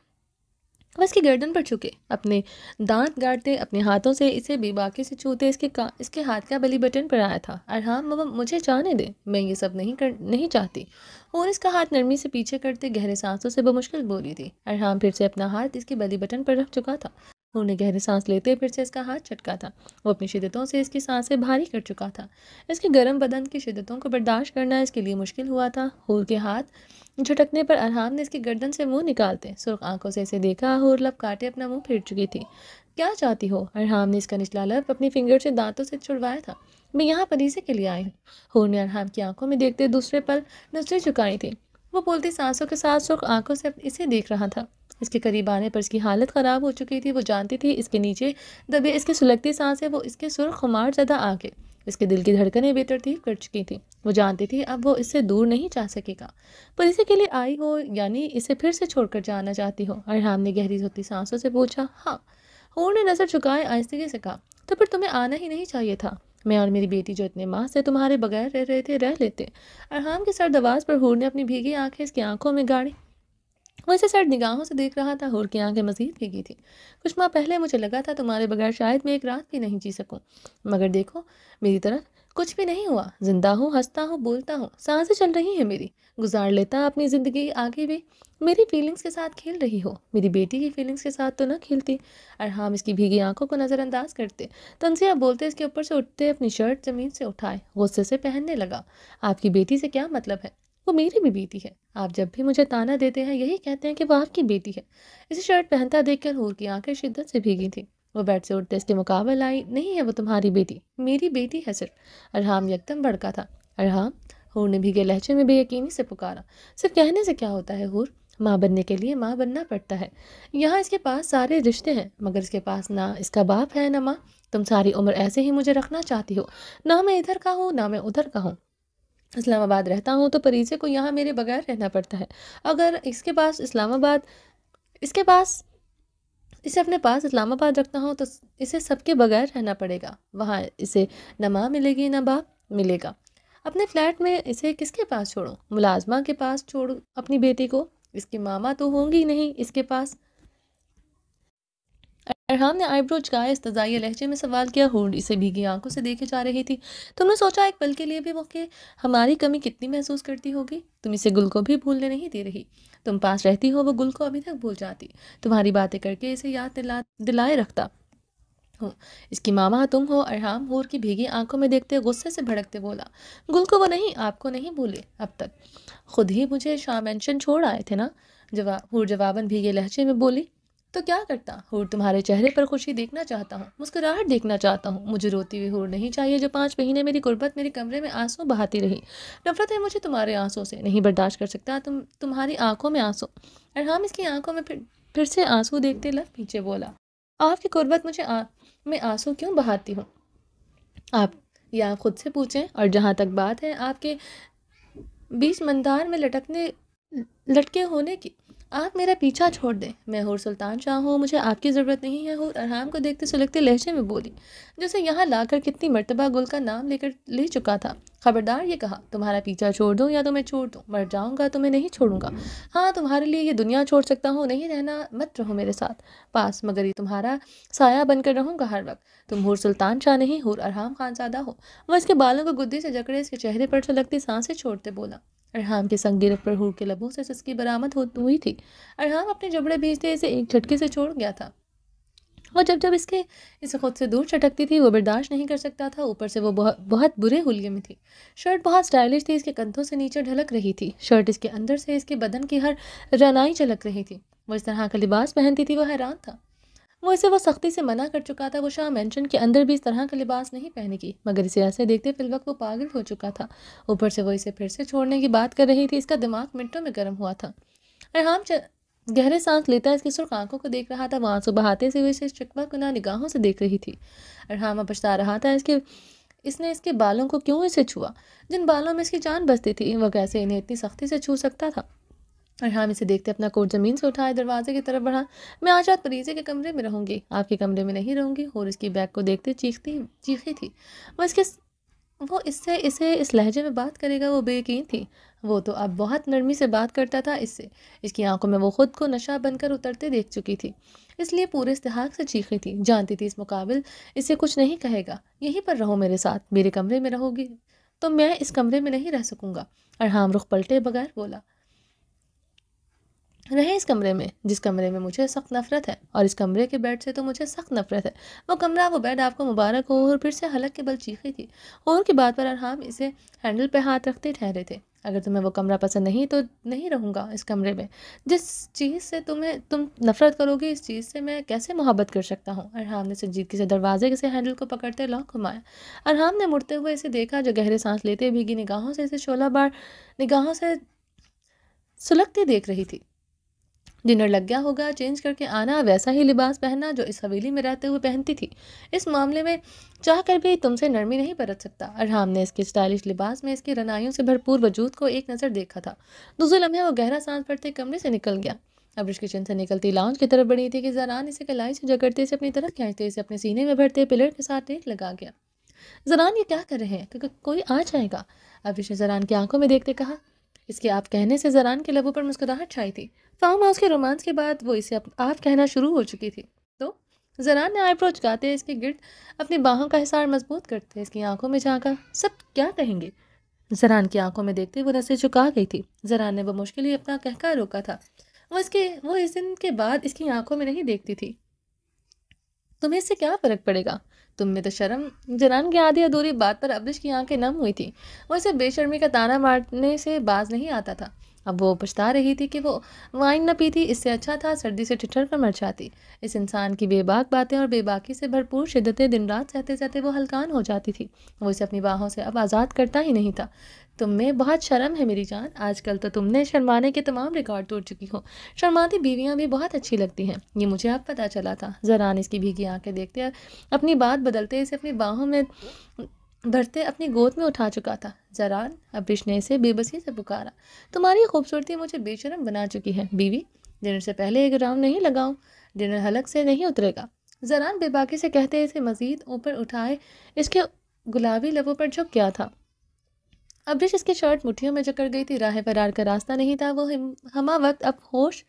[SPEAKER 1] وہ اس کی گردن پر چھکے اپنے دانت گاڑتے اپنے ہاتھوں سے اسے بے باکی سے چھوتے اس کے ہاتھ کا بلی بٹن پر آیا تھا۔ ارحام مجھے جانے دے، میں یہ سب نہیں چاہتی۔ اور اس کا ہاتھ نرمی سے پیچھے کرتے گہرے سانسوں سے بمشکل بولی تھی۔ ارحام پھر سے اپنا ہاتھ اس کی بلی بٹن پر رکھ چکا تھا۔ ہور نے گہری سانس لیتے پھر سے اس کا ہاتھ چٹکا تھا۔ وہ اپنی شدتوں سے اس کی سانسیں بھاری کر چکا تھا۔ اس کے گرم بدن کی شدتوں کو برداشت کرنا اس کے لیے مشکل ہوا تھا۔ ہور کے ہاتھ جھٹکنے پر ارحام نے اس کی گردن سے منہ نکالتے سرخ آنکھوں سے اسے دیکھا۔ ہور لب کاٹے اپنا منہ پھیر چکی تھی۔ کیا چاہتی ہو؟ ارحام نے اس کا نچلا لب اپنی فنگر سے دانتوں سے چھڑوایا تھا۔ میں یہاں پریزے کے لیے آئی ہوں۔ ہور نے ارحام کی آنکھوں میں دیکھتے دوسرے پل نظریں چکائی تھی۔ وہ بولتی سانسوں کے ساتھ سرخ آنکھوں سے اسے دیکھ رہا تھا۔ اس کے قریب آنے پر اس کی حالت خراب ہو چکی تھی۔ وہ جانتی تھی اس کے نیچے دبے اس کی سلگتی سانسیں، وہ اس کے سرخ خمار زدہ آنکھیں، اس کے دل کی دھڑکنیں بے ترتیب کر چکی تھیں۔ وہ جانتی تھی اب وہ اس سے دور نہیں جا سکے گا۔ پر اسے کے لیے آئی ہو یعنی اسے پھر سے چھوڑ کر جانا چاہتی ہو؟ ارحام نے گہری ہوتی سانسوں سے پوچھا۔ ہاں، ہور نے نظر جھکائے آہستگی سے کہا۔ تو پھر تمہیں آنا ہی نہیں چاہیے تھا۔ میں اور میری بیٹی جو اتنے ماہ سے تمہارے بغیر رہ رہے تھے رہ لیتے۔ ارحام کی سرد آواز پر ہور نے اپنی بھیگی آنکھیں اس کی آنکھوں میں گاڑی۔ وہ اسے سرد نگاہوں سے دیکھ رہا تھا۔ ہور کی آنکھیں مزید بھیگی تھی۔ کچھ ماہ پہلے مجھے لگا تھا تمہارے بغیر شاید میں ایک رات بھی نہیں جی سکوں، مگر دیکھو میری طرف، کچھ بھی نہیں ہوا۔ زندہ ہوں، ہنستا ہوں، بولتا ہوں، سانسیں چل رہی ہیں میری، گزار لیتا اپنی زندگی آگے بھی۔ میری فیلنگز کے ساتھ کھیل رہی ہو، میری بیٹی کی فیلنگز کے ساتھ تو نہ کھیلتی۔ ارحام اس کی بھیگی آنکھوں کو نظر انداز کرتے تنزیہ بولتے اس کے اوپر سے اٹھتے اپنی شرٹ زمین سے اٹھائے غصے سے پہننے لگا۔ آپ کی بیٹی سے کیا مطلب ہے؟ وہ میری بھی بیٹی ہے۔ آپ جب بھی مجھے تانا دیتے ہیں یہی کہتے ہیں کہ وہ آپ کی بیٹی ہے۔ اسے شرٹ پہنتا دیکھ کر ہور کی آنکھیں شدت سے بھیگی تھی۔ وہ بیڈ سے اٹھتے اس کے مقابل آئی۔ نہیں ہے وہ تمہاری بیٹی، میری بیٹی ہے صرف۔ ارحام یکدم بھڑکا تھا۔ ارحام، ہور نے بھیگے لہجے میں بے یقینی سے پکارا۔ صرف کہنے سے کیا ہوتا ہے ہور؟ ماں بننے کے لیے ماں بننا پڑتا ہے۔ یہاں اس کے پاس سارے رشتے ہیں مگر اس کے پاس نہ اس کا باپ ہے نہ ماں۔ تم ساری عمر ایسے ہی مجھے رکھنا چاہتی ہو، نہ میں ادھر کا ہوں نہ میں ادھر کا ہوں۔ اسلام آباد رہتا ہوں تو پریزے کو یہاں میرے بغیر رہنا پڑتا ہے۔ اگر اس کے پاس اسلام آباد اس کے پاس اسے اپنے پاس اسلام آباد رکھنا ہو تو اسے سب کے بغیر رہنا پڑے گا۔ وہاں اسے نہ ماں ملے گی نہ باپ ملے گا۔ اپنے فلیٹ میں اسے کس کے پاس چھوڑوں؟ ملازمہ کے پاس چھوڑوں اپنی بیٹی کو؟ اس کی ماما تو ہوں گی نہیں اس کے پاس۔ ارحام نے آئی برو چکائے استضائیہ لہجے میں سوال کیا۔ ہور اسے بھیگی آنکھوں سے دیکھے جا رہی تھی۔ تم نے سوچا ایک پل کے لیے بھی وہ کہ ہماری کمی کتنی محسوس کرتی ہوگی؟ تم اسے گل کو بھی بھولنے نہیں دے رہی۔ تم پاس رہتی ہو وہ گل کو ابھی تک بھول جاتی، تمہاری باتیں کر کے اسے یاد دلائے رکھتا ہوں۔ اس کی ماما تم ہو۔ ارحام ہور کی بھیگی آنکھوں میں دیکھتے غصے سے بھڑکتے بولا۔ گل کو وہ نہیں، آپ کو نہیں بھولے اب تک، خود ہی مجھے شاہ مینشن چھوڑ آئے تھے نا۔ ہور جواباً بھیگے لہجے میں بولی۔ تو کیا کرتا؟ ہور تمہارے چہرے پر خوشی دیکھنا چاہتا ہوں، مسکراہٹ دیکھنا چاہتا ہوں۔ مجھے روتی ہوئی ہور نہیں چاہیے جو 5 مہینے میری غربت میرے کمرے میں آنسو بہاتی رہی۔ نفرت ہے مجھے تمہارے آنسوں سے، نہیں برداشت کر سکتا تمہاری آنکھوں میں آنسو۔ ارحام اس کی آنکھوں میں پھر سے آنسو دیکھتے لب پیچھے بولا۔ آپ کی غربت میں آنسو کیوں بہاتی ہوں؟ آپ یہ آپ خود سے پوچھیں۔ اور جہاں تک بات ہے آپ کے بیچ مندار میں لٹکے ہونے کی، آپ میرا پیچھا چھوڑ دیں۔ میں ہور سلطان شاہ ہوں، مجھے آپ کی ضرورت نہیں ہے۔ ہور ارحام کو دیکھتے سلگتے لہجے میں بولی، جسے یہاں لا کر کتنی مرتبہ گل کا نام لے چکا تھا۔ خبردار، یہ کہا تمہارا پیچھا چھوڑ دوں یا تمہیں چھوڑ دوں، مر جاؤں گا تمہیں نہیں چھوڑوں گا۔ ہاں تمہارے لیے یہ دنیا چھوڑ سکتا ہوں، نہیں رہنا مت رہو میرے ساتھ پاس، مگر یہ تمہارا سایہ بن کر رہوں گا ہر وقت۔ تم ہور سلطان شاہ نہیں، ہور ارحام خان زادہ ہو۔ وہ اس کے بالوں کو گدی سے جکڑے اس کے چہرے پر سلگتی سانسیں چھوڑتے بولا۔ ارحام کے سنگ گرفت پر ہور کے لبوں سے سسکی برآمد ہوئی تھی۔ ارحام اپنے جبڑے بھیجتے اسے ایک جھٹکے سے چھوڑ گیا تھا۔ وہ جب اسے خود سے دور چھٹکتی تھی وہ برداشت نہیں کر سکتا تھا۔ اوپر سے وہ بہت برے حلیے میں تھی۔ شرٹ بہت سٹائلش تھی، اس کے کندھوں سے نیچے ڈھلک رہی تھی۔ شرٹ اس کے اندر سے اس کے بدن کی ہر رعنائی جھلک رہی تھی۔ وہ اس طرح کا لباس پہنتی تھی، وہ حیران تھا۔ وہ سختی سے منع کر چکا تھا، وہ شاہ مینشن کے اندر بھی اس طرح کا لباس نہیں پہنے گی، مگر اسے ایسے دیکھتے فی الوقت وہ پاگل ہو چکا تھا۔ اوپر سے وہ اسے پھر سے چھوڑنے کی بات کر رہی تھی۔ اس کا دماغ منٹوں میں گرم ہوا تھا۔ ارحام گہرے سانس لیتا اس کی سرخ آنکھوں کو دیکھ رہا تھا۔ وہ آنسو بہاتے ہوئے اسے شکوہ کناں نگاہوں سے دیکھ رہی تھی۔ ارحام اب پچھتا رہا تھا اس نے اس کے بالوں کو کیوں اسے چھوا، جن بالوں میں اس کی جان بستی تھی، وہ کیسے انہیں اتنی سختی سے چھو سکتا تھا۔ ارحام اسے دیکھتے اپنا کوٹ زمین سے اٹھائے دروازے کی طرف بڑھا۔ میں آج رات پریزے کے کمرے میں رہوں گی، آپ کے کمرے میں نہیں رہوں گی۔ اور اس کی بیگ کو دیکھتے چیخی تھی۔ وہ اس سے اسے اس لہجے میں بات کرے گا، وہ بے یقین تھی۔ وہ تو اب بہت نرمی سے بات کرتا تھا اس سے۔ اس کی آنکھوں میں وہ خود کو نشہ بن کر اترتے دیکھ چکی تھی، اس لیے پورے استحقاق سے چیخی تھی۔ جانتی تھی اس مقابل اسے کچھ نہیں کہے گا۔ یہیں پر رہو میرے ساتھ، میرے کمرے میں رہو گی تو میں اس کمرے میں نہیں رہ سکوں گا۔ ارحام رخ پلٹے بغیر بولا۔ رہے اس کمرے میں جس کمرے میں مجھے سخت نفرت ہے، اور اس کمرے کے بیڈ سے تو مجھے سخت نفرت ہے۔ وہ کمرہ، وہ بیڈ آپ کو مبارک ہو۔ اور پھر سے حلق کے بل چیخی تھی۔ اور کی بات پر ارحام اسے ہینڈل پہ ہاتھ رکھتے ٹھہرے تھے۔ اگر تمہیں وہ کمرہ پسند نہیں تو نہیں رہوں گا اس کمرے میں۔ جس چیز سے تم نفرت کرو گی، اس چیز سے میں کیسے محبت کر سکتا ہوں؟ ارحام نے سنجیدگی سے دروازے سے ہینڈل کو پکڑتے لاک گھمایا۔ ارحام نے مڑتے ہوئے اسے دیکھا جو گہرے سانس لیتے بھیگی نگاہوں سے اسے شعلہ بار نگاہوں سے سلگتی دیکھ رہی تھی۔ ڈنر لگ گیا ہوگا، چینج کر کے آنا، ویسا ہی لباس پہننا جو اس حویلی میں رہتے ہوئے پہنتی تھی۔ اس معاملے میں چاہ کر بھی تم سے نرمی نہیں برت سکتا۔ ارحام نے اس کے اسٹائلش لباس میں اس کی رنائیوں سے بھرپور وجود کو ایک نظر دیکھا تھا۔ دوسرے لمحے وہ گہرا سانس بھرتے کمرے سے نکل گیا۔ ابرش کچن سے نکلتی لاؤنج کی طرف بڑھی تھی کہ زران اسے کلائی سے جکڑتے، اسے اپنی طرف کھینچتے، اسے اپنے سینے میں بھرتے پلر کے ساتھ ٹیک لگا گیا۔ زران یہ کیا کر رہے ہیں؟ کہ کوئی آ جائے گا؟ ابرش نے زران کی آنکھوں میں دیکھتے کہا۔ اس کے آپ کہنے سے زران کے لبوں پر مسکراہٹ چھائی تھی۔ فارم ہاؤس کے رومانس کے بعد وہ اسے آپ کہنا شروع ہو چکی تھی۔ تو زران نے آئی برو چکاتے اس کے گرد اپنی باہوں کا حصار مضبوط کرتے اس کی آنکھوں میں جھانکا۔ سب کیا کہیں گے؟ زران کی آنکھوں میں دیکھتے وہ نسیں چکا گئی تھی۔ زران نے وہ مشکل ہی اپنا کہکا روکا تھا۔ وہ اس دن کے بعد اس کی آنکھوں میں نہیں دیکھتی تھی۔ تمہیں اس سے کیا فرق پڑے گا؟ تم میں تو شرم۔ زران کی آدھی ادھوری بات پر ابرش کی آنکھیں نم ہوئی تھی۔ وہ اسے بے شرمی کا طعنہ مارنے سے باز نہیں آتا تھا۔ اب وہ پچھتا رہی تھی کہ وہ وائن نہ پیتی، اس سے اچھا تھا سردی سے ٹھٹر کر مر جاتی۔ اس انسان کی بے باک باتیں اور بے باکی سے بھرپور شدتیں دن رات سہتے سہتے وہ ہلکان ہو جاتی تھی۔ وہ اسے اپنی باہوں سے اب آزاد کرتا ہی نہیں تھا۔ تم میں بہت شرم ہے میری جان۔ آج کل تو تم نے شرمانے کے تمام ریکارڈ توڑ چکی ہو۔ شرماتی بیویاں بھی بہت اچھی لگتی ہیں، یہ مجھے اب پتہ چلا تھا۔ زران اس کی بھیگی آنکھیں دیکھتے اپنی بات بدلتے اسے اپنی باہوں میں بھرتے اپنی گود میں اٹھا چکا تھا۔ زران، ابرش نے اسے بے بسی سے پکارا، تمہاری خوبصورتی مجھے بے شرم بنا چکی ہے بیوی۔ ڈنر سے پہلے ایک راؤنڈ نہیں لگاؤں؟ ڈنر حلق سے نہیں اترے گا۔ زران بے باکی سے کہتے اسے مزید اوپر اٹھائے اس کے گلابی لبوں پر جھک گیا تھا۔ ابرش اس کی شرٹ مٹھیوں میں جکڑ گئی تھی۔ راہ فرار کا راستہ نہیں تھا۔ وہ ہمہ وقت اب ہوش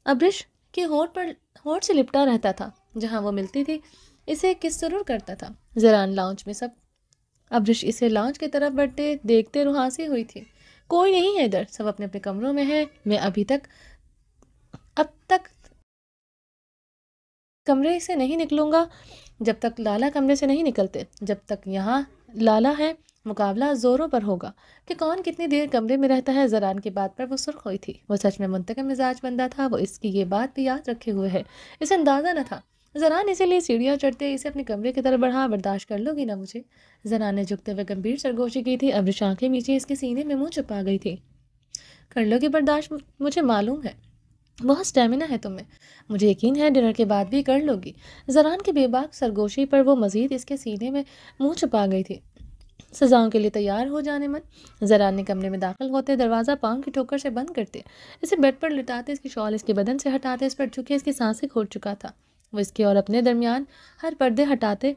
[SPEAKER 1] ابرش کے ہونٹ سے لپٹا رہتا تھا۔ جہاں وہ ملتی تھی اسے کس سرور کرتا تھا۔ زران لاؤنج میں، سب ابرش اسے لاؤنج کی طرف بڑھتے دیکھتے روحانسی ہوئی تھی۔ کوئی نہیں ہے ادھر، سب اپنے اپنے کمروں میں ہے۔ میں اب تک کمرے سے نہیں نکلوں گا جب تک لالا کمرے سے نہیں نکلتے۔ جب تک یہاں لالا ہے مقابلہ زوروں پر ہوگا کہ کون کتنی دیر کمرے میں رہتا ہے۔ زران کی بات پر وہ سرخ ہوئی تھی۔ وہ سچ میں منتقم مزاج بندہ تھا۔ وہ اس کی یہ بات بھی یاد رکھے ہوئے ہے، اسے اندازہ نہ تھا۔ زران اسی لیے سیڑھیاں چڑھتے اسے اپنے کمرے کی طرف بڑھا۔ برداشت کر لو گی نا مجھے؟ زران نے جھکتے ہوئے گمبھیر سرگوشی کی تھی۔ ابرش آنکھیں نیچے اس کے سینے میں منہ چھپا گئی تھی۔ کر لو گی برداشت، مجھے معلوم ہے بہت سٹیمنا ہے تم میں، مجھے یقین ہے ڈنر کے بعد بھی کر لو گی۔ زران کی بے باک سرگوشی پر وہ مزید اس کے سینے میں منہ چھپا گئی تھی۔ سزاؤں کے لیے تیار ہو جانے من۔ زران نے کمرے میں داخل ہوتے دروازہ پاؤں کی ٹھوکر سے بند کرتے اسے بیڈ پر لٹاتے، اس کی شال اس کے بدن سے ہٹاتے، اس پر جھکے اس کی سانسیں کھوٹ چکا تھا۔ وہ اس کے اور اپنے درمیان ہر پردے ہٹاتے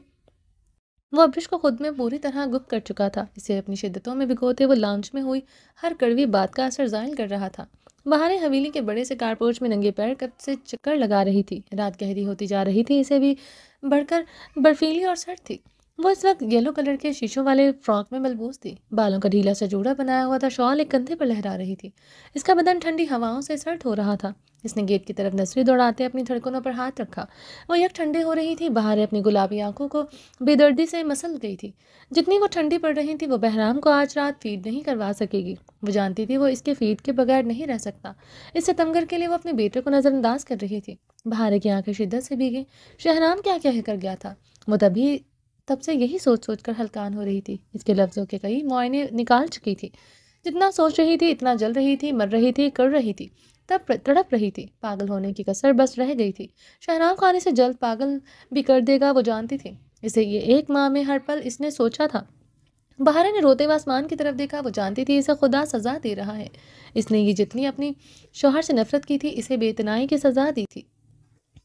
[SPEAKER 1] وہ ابرش کو خود میں پوری طرح گم کر چکا تھا۔ اسے اپنی شدتوں میں بھگوتے وہ لاؤنج میں ہوئی ہر کڑوی بات کا اثر زائل کر رہا تھا۔ باہر حویلی کے بڑے سے کارپورچ میں ننگے پیر کب سے چکر لگا رہی تھی۔ رات گہری ہوتی جا رہی تھی، اسے بھی بڑھ کر برفیلی اور سرد تھی۔ وہ اس وقت یلو کلر کے شیشوں والے فراک میں ملبوس تھی۔ بالوں کا ڈھیلا سا جوڑا بنایا ہوا تھا، شال ایک کندھے پر لہرا رہی تھی۔ اس کا بدن ٹھنڈی ہواؤں سے سرد ہو رہا تھا۔ اس نے گیٹ کی طرف نظریں دوڑاتے اپنی دھڑکنوں پر ہاتھ رکھا۔ وہ یک ٹھنڈے ہو رہی تھی، باہر اپنی گلابی آنکھوں کو بے دردی سے مسل گئی تھی۔ جتنی وہ ٹھنڈی پڑ رہی تھی، وہ بہرام کو آج رات فیڈ نہیں کروا سکے گی۔ وہ جانتی تھی وہ اس کے فیڈ کے بغیر نہیں رہ سکتا۔ اس ستمگر کے لیے وہ اپنے بیٹے کو نظر انداز کر رہی تھی۔ بہارے کی آنکھیں شدت سے بھیگیں۔ شہرام کیا کہہ کر گیا تھا؟ وہ تب سے یہی سوچ کر ہلکان ہو رہی تھی۔ اس کے لفظوں کے کئی معائنے نکال چکی تھی۔ جتنا سوچ رہی تھی اتنا جل رہی تھی، مر رہی تھی، کر رہی تھی، تب تڑپ رہی تھی۔ پاگل ہونے کی کسر بس رہ گئی تھی۔ شہرام خان اسے جلد پاگل بھی کر دے گا، وہ جانتی تھی۔ اسے یہ ایک ماہ میں ہر پل اس نے سوچا تھا۔ بہارے نے روتے ہوئے آسمان کی طرف دیکھا۔ وہ جانتی تھی اسے خدا سزا دے رہا ہے۔ اس نے یہ جتنی اپنی شوہر سے نفرت کی تھی، اسے بے اتنائی کی سزا دی تھی۔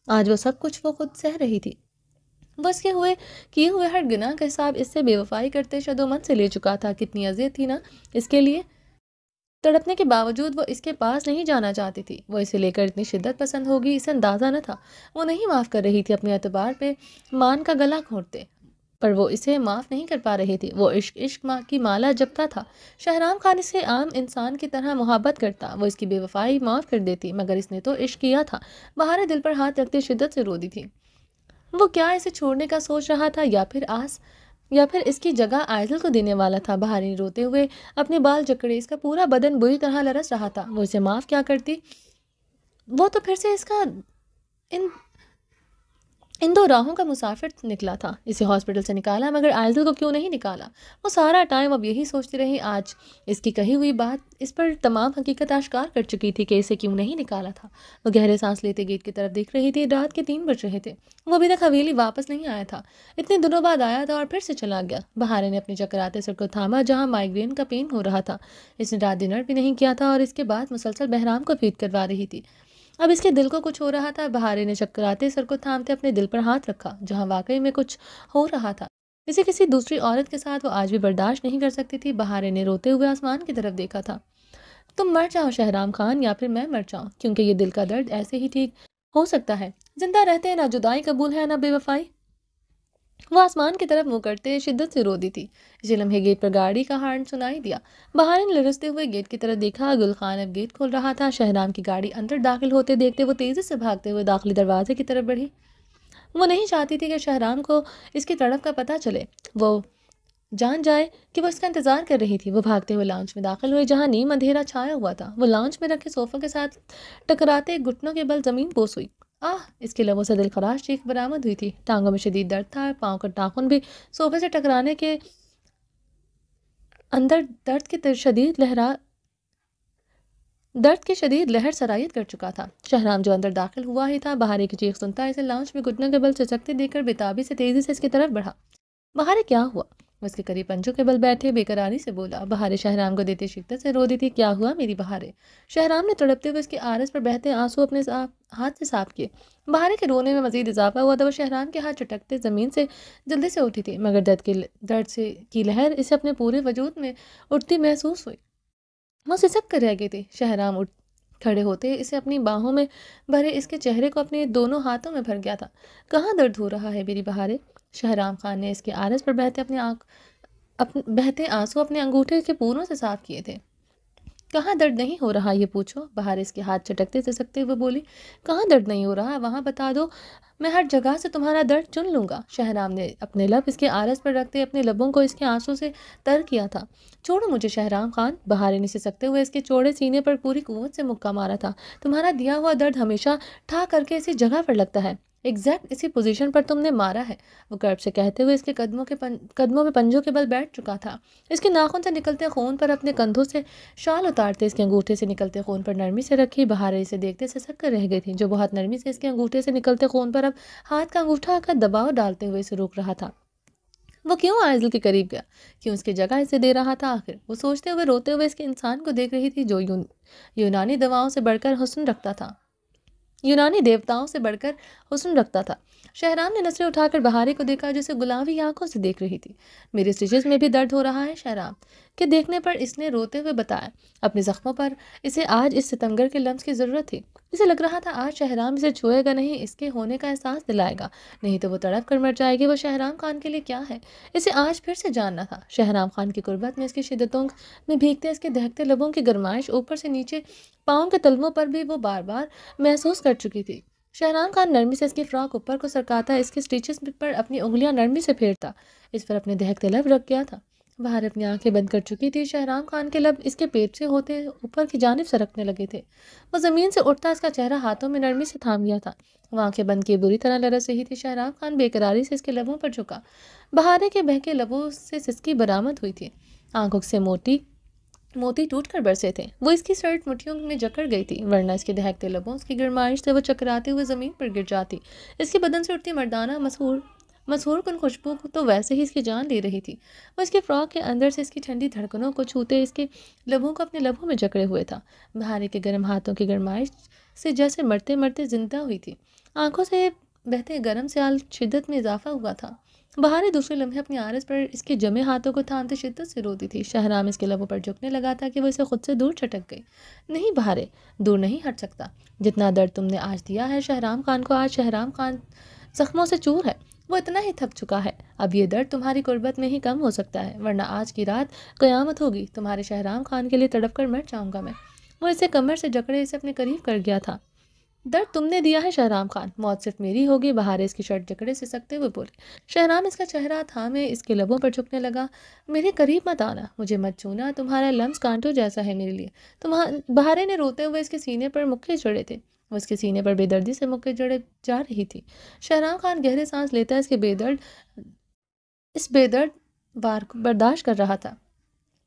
[SPEAKER 1] آج وہ سب کچھ وہ خود سہ رہی تھی۔ وہ اس کے کیے ہوئے ہر گناہ کا حساب اس سے بے وفائی کرتے شد و من سے لے چکا تھا۔ کتنی اذیت تھی نا اس کے لیے۔ تڑپنے کے باوجود وہ اس کے پاس نہیں جانا چاہتی تھی۔ وہ اسے لے کر اتنی شدت پسند ہوگی اسے اندازہ نہ تھا۔ وہ نہیں معاف کر رہی تھی۔ اپنے اعتبار پہ مان کا گلا گھونٹتے پر وہ اسے معاف نہیں کر پا رہی تھی۔ وہ عشق عشق ماں کی مالا جپتا تھا۔ شہرام خان اسے عام انسان کی طرح محبت کرتا، وہ اس کی بے وفائی معاف کر دیتی، مگر اس نے تو عشق کیا تھا۔ بہار دل پر ہاتھ رکھتے شدت سے رو دی تھی۔ وہ کیا اسے چھوڑنے کا سوچ رہا تھا یا پھر اس کی جگہ آئزل کو دینے والا تھا؟ بہار نے روتے ہوئے اپنے بال جکڑے، اس کا پورا بدن بری طرح لرز رہا تھا۔ وہ اسے معاف کیا کرتی، وہ تو پھر سے اس کا ان دو راہوں کا مسافر نکلا تھا۔ اسے ہاسپٹل سے نکالا، مگر آئزل کو کیوں نہیں نکالا؟ وہ سارا ٹائم اب یہی سوچتی رہی۔ آج اس کی کہی ہوئی بات اس پر تمام حقیقت آشکار کر چکی تھی کہ اسے کیوں نہیں نکالا تھا۔ وہ گہرے سانس لیتے گیٹ کی طرف دیکھ رہی تھی۔ رات کے 3 بج رہے تھے۔ وہ ابھی تک حویلی واپس نہیں آیا تھا۔ اتنے دنوں بعد آیا تھا اور پھر سے چلا گیا۔ بہار نے اپنے چکراتے سر کو تھاما جہاں مائیگرین کا پین ہو رہا تھا۔ اس نے رات ڈنر بھی نہیں کیا تھا اور اس کے بعد مسلسل بہرام کو فیڈ کروا رہی تھی۔ اب اس کے دل کو کچھ ہو رہا تھا۔ بہارے نے چکراتے سر کو تھامتے اپنے دل پر ہاتھ رکھا جہاں واقعی میں کچھ ہو رہا تھا۔ اسے کسی دوسری عورت کے ساتھ وہ آج بھی برداشت نہیں کر سکتی تھی۔ بہارے نے روتے ہوئے آسمان کی طرف دیکھا تھا۔ تم مر جاؤ شہرام خان، یا پھر میں مر جاؤں، کیونکہ یہ دل کا درد ایسے ہی ٹھیک ہو سکتا ہے۔ زندہ رہتے نہ جدائی قبول ہے نہ بے وفائی۔ وہ آسمان کی طرف منہ کرتے شدت سے رو دی تھی۔ اسی لمحے گیٹ پر گاڑی کا ہارن سنائی دیا۔ بہار نے لرزتے ہوئے گیٹ کی طرف دیکھا۔ گل خان اب گیٹ کھول رہا تھا۔ شہرام کی گاڑی اندر داخل ہوتے دیکھتے وہ تیزی سے بھاگتے ہوئے داخلی دروازے کی طرف بڑھی۔ وہ نہیں چاہتی تھی کہ شہرام کو اس کی تڑپ کا پتہ چلے، وہ جان جائے کہ وہ اس کا انتظار کر رہی تھی۔ وہ بھاگتے ہوئے لاؤنج میں داخل ہوئے جہاں نیم اندھیرا چھایا ہوا تھا۔ وہ لاؤنج میں رکھے صوفہ کے ساتھ ٹکراتے گھٹنوں کے بل زمین بوس ہوئی۔ آہ! اس کے لبوں سے دل خراش چیخ برآمد ہوئی تھی۔ ٹانگوں میں شدید درد تھا، پاؤں کا ناخن بھی صوفے سے ٹکرانے کے اندر درد کی شدید لہر سرایت کر چکا تھا۔ شہرام جو اندر داخل ہوا ہی تھا، بہارے کی چیخ سنتا اسے لاؤنج میں گھٹنوں کے بل سسکتے دیکھ کر بےتابی سے تیزی سے اس کی طرف بڑھا۔ بہارے کیا ہوا؟ وہ اس کے قریب پنجوں کے بل بیٹھے بے قراری سے بولا۔ بہارے شہرام کو دیتے شدت سے رو دی تھی۔ کیا ہوا میری بہارے؟ شہرام نے تڑپتے ہوئے اس کی آرز پر بہتے آنسو اپنے ہاتھ سے صاف کیے۔ بہارے کے رونے میں مزید اضافہ ہوا تھا۔ وہ شہرام کے ہاتھ چٹکتے زمین سے جلدی سے اٹھی تھی، مگر درد کی لہر اسے اپنے پورے وجود میں اٹھتی محسوس ہوئی۔ وہ سسک کر رہ گئی تھی۔ شہرام کھڑے ہوتے اسے اپنی باہوں میں بھرے اس کے چہرے کو اپنے دونوں ہاتھوں میں بھر گیا تھا۔ کہاں درد ہو رہا ہے میری بہارے؟ شہرام خان نے اس کے آرز پر بہتے آنسو اپنے انگوٹھے کے پوروں سے صاف کیے تھے۔ کہاں درد نہیں ہو رہا یہ پوچھو؟ بہار اس کے ہاتھ چٹکتے سسکتے ہوئے بولی۔ کہاں درد نہیں ہو رہا وہاں بتا دو، میں ہر جگہ سے تمہارا درد چن لوں گا۔ شہرام نے اپنے لب اس کے آرز پر رکھتے اپنے لبوں کو اس کے آنسوں سے تر کیا تھا۔ چھوڑو مجھے شہرام خان، بہارے نے سسکتے ہوئے اس کے چوڑے سینے پر پوری قوت سے مکہ مارا تھا۔ تمہارا دیا ہوا درد ہمیشہ ٹھا کر کے اسی جگہ پر لگتا ہے، ایگزیکٹ اسی پوزیشن پر تم نے مارا ہے۔ وہ کرب سے کہتے ہوئے اس کے قدموں میں پنجوں کے بل بیٹھ چکا تھا۔ اس کے ناخن سے نکلتے خون پر اپنے کندھوں سے شال اتارتے اس کے انگوٹھے سے نکلتے خون پر نرمی سے رکھی۔ بہارے اسے دیکھتے سسک کر رہ گئی تھی، جو بہت نرمی سے اس کے انگوٹھے سے نکلتے خون پر اب ہاتھ کا انگوٹھا کا دباؤ ڈالتے ہوئے اسے روک رہا تھا۔ وہ کیوں آئزل کے قریب گیا؟ کیوں اس کی جگہ اسے دے رہا تھا آخر؟ وہ سوچتے ہوئے روتے ہوئے اس کے انسان کو دیکھ رہی تھی جو یونانی دیوتاؤں سے بڑھ کر حسن رکھتا تھا۔ شہرام نے نظریں اٹھا کر بہارے کو دیکھا جو اسے گلابی آنکھوں سے دیکھ رہی تھی۔ میرے سٹیچز میں بھی درد ہو رہا ہے شہرام کے دیکھنے پر اس نے روتے ہوئے بتایا۔ اپنے زخموں پر اسے آج اس ستمگر کے لمس کی ضرورت تھی۔ اسے لگ رہا تھا آج شہرام اسے چھوئے گا نہیں، اس کے ہونے کا احساس دلائے گا، نہیں تو وہ تڑپ کر مر جائے گی۔ وہ شہرام خان کے لیے کیا ہے، اسے آج پھر سے جاننا تھا۔ شہرام خان کی قربت میں اس کی شدتوں میں بھیگتے اس کے دہکتے لبوں کی گرمائش اوپر سے نیچے پاؤں کے تلووں پر بھی وہ بار بار محسوس کر چکی تھی۔ شہرام خان نرمی سے اس کی فراک اوپر کو سرکاتا، اس کے سٹیچز پر اپنی انگلیاں نرمی سے پھیرتا، اس پر اپنے دہکتے لب رکھ گیا تھا۔ بہار اپنی آنکھیں بند کر چکی تھی۔ شہرام خان کے لب اس کے پیٹ سے ہوتے اوپر کی جانب سرکنے لگے تھے۔ وہ زمین سے اٹھتا اس کا چہرہ ہاتھوں میں نرمی سے تھام لیا تھا۔ وہ آنکھیں بند کیے بری طرح لرز رہی تھی۔ شہرام خان بے قراری سے اس کے لبوں پر جھکا۔ بہارے کے بہکے لبوں سے سسکی برآمد ہوئی تھی، آنکھوں سے موتی ٹوٹ کر برسے تھے۔ وہ اس کی شرٹ مٹھیوں میں جکڑ گئی تھی، ورنہ اس کے دہکتے لبوں اس کی گرمائش سے وہ چکراتے ہوئے زمین پر گر جاتی۔ اس کے بدن سے اٹھتی مردانہ مسحور کن خوشبو تو ویسے ہی اس کی جان لے رہی تھی۔ وہ اس کے فراک کے اندر سے اس کی ٹھنڈی دھڑکنوں کو چھوتے اس کے لبوں کو اپنے لبوں میں جکڑے ہوئے تھا۔ بہارے کے گرم ہاتھوں کی گرمائش سے جیسے مرتے مرتے زندہ ہوئی تھی۔ آنکھوں سے بہتے گرم سیال شدت میں اضافہ ہوا تھا۔ بہارے دوسرے لمحے اپنی عارض پر اس کے جمے ہاتھوں کو تھامتے شدت سے روتی تھی۔ شہرام اس کے لبوں پر جھکنے لگا تھا کہ وہ اسے خود سے دور چھٹک گئی۔ نہیں بہارے، دور نہیں ہٹ سکتا۔ جتنا درد تم نے آج دیا ہے شہرام خان کو، آج شہرام خان زخموں سے چور ہے۔ وہ اتنا ہی تھک چکا ہے، اب یہ درد تمہاری قربت میں ہی کم ہو سکتا ہے، ورنہ آج کی رات قیامت ہوگی، تمہارے شہرام خان کے لیے تڑپ کر مر جاؤں گا میں۔ وہ اسے کمر سے جکڑے اسے اپنے قریب کر گیا تھا۔ درد تم نے دیا ہے شہرام خان، موت صرف میری ہوگی، بہارے اس کی شرٹ جکڑے سے سکتے ہوئے بولے۔ شہرام اس کا چہرہ تھامے اس کے لبوں پر جھکنے لگا۔ میرے قریب مت آنا، مجھے مت چھونا، تمہارا لمس کانٹوں جیسا ہے میرے لیے۔ بہارے نے روتے ہوئے اس کے سینے پر مکے جڑے تھے، وہ اس کے سینے پر بے دردی سے مکے جڑے جا رہی تھی۔ شہرام خان گہرے سانس لیتا اس بے درد وار کو برداشت کر رہا تھا۔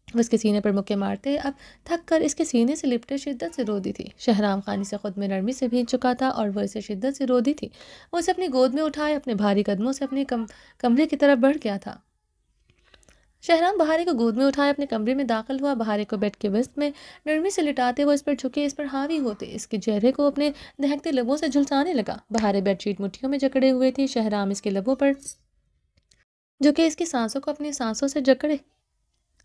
[SPEAKER 1] وہ اس کے سینے پر مکے مارتے اب تھک کر اس کے سینے سے لپٹے شدت سے رو دی تھی۔ شہرام خان اسے خود میں نرمی سے بھیج چکا تھا اور وہ اسے شدت سے رو دی تھی۔ وہ اسے اپنی گود میں اٹھائے اپنے بھاری قدموں سے اپنے کمرے کی طرف بڑھ گیا تھا۔ شہرام بہارے کو گود میں اٹھائے اپنے کمرے میں داخل ہوا، بہارے کو بیڈ کے وسط میں نرمی سے لٹاتے وہ اس پر جھکے، اس پر حاوی ہوتے اس کے چہرے کو اپنے دہکتے لبوں سے جھلسانے لگا۔ بہارے بیڈ شیٹ مٹھیوں میں جکڑے ہوئے تھی، شہرام اس کے لبوں پر جھکے اس کی سانسوں کو اپنی سانسوں سے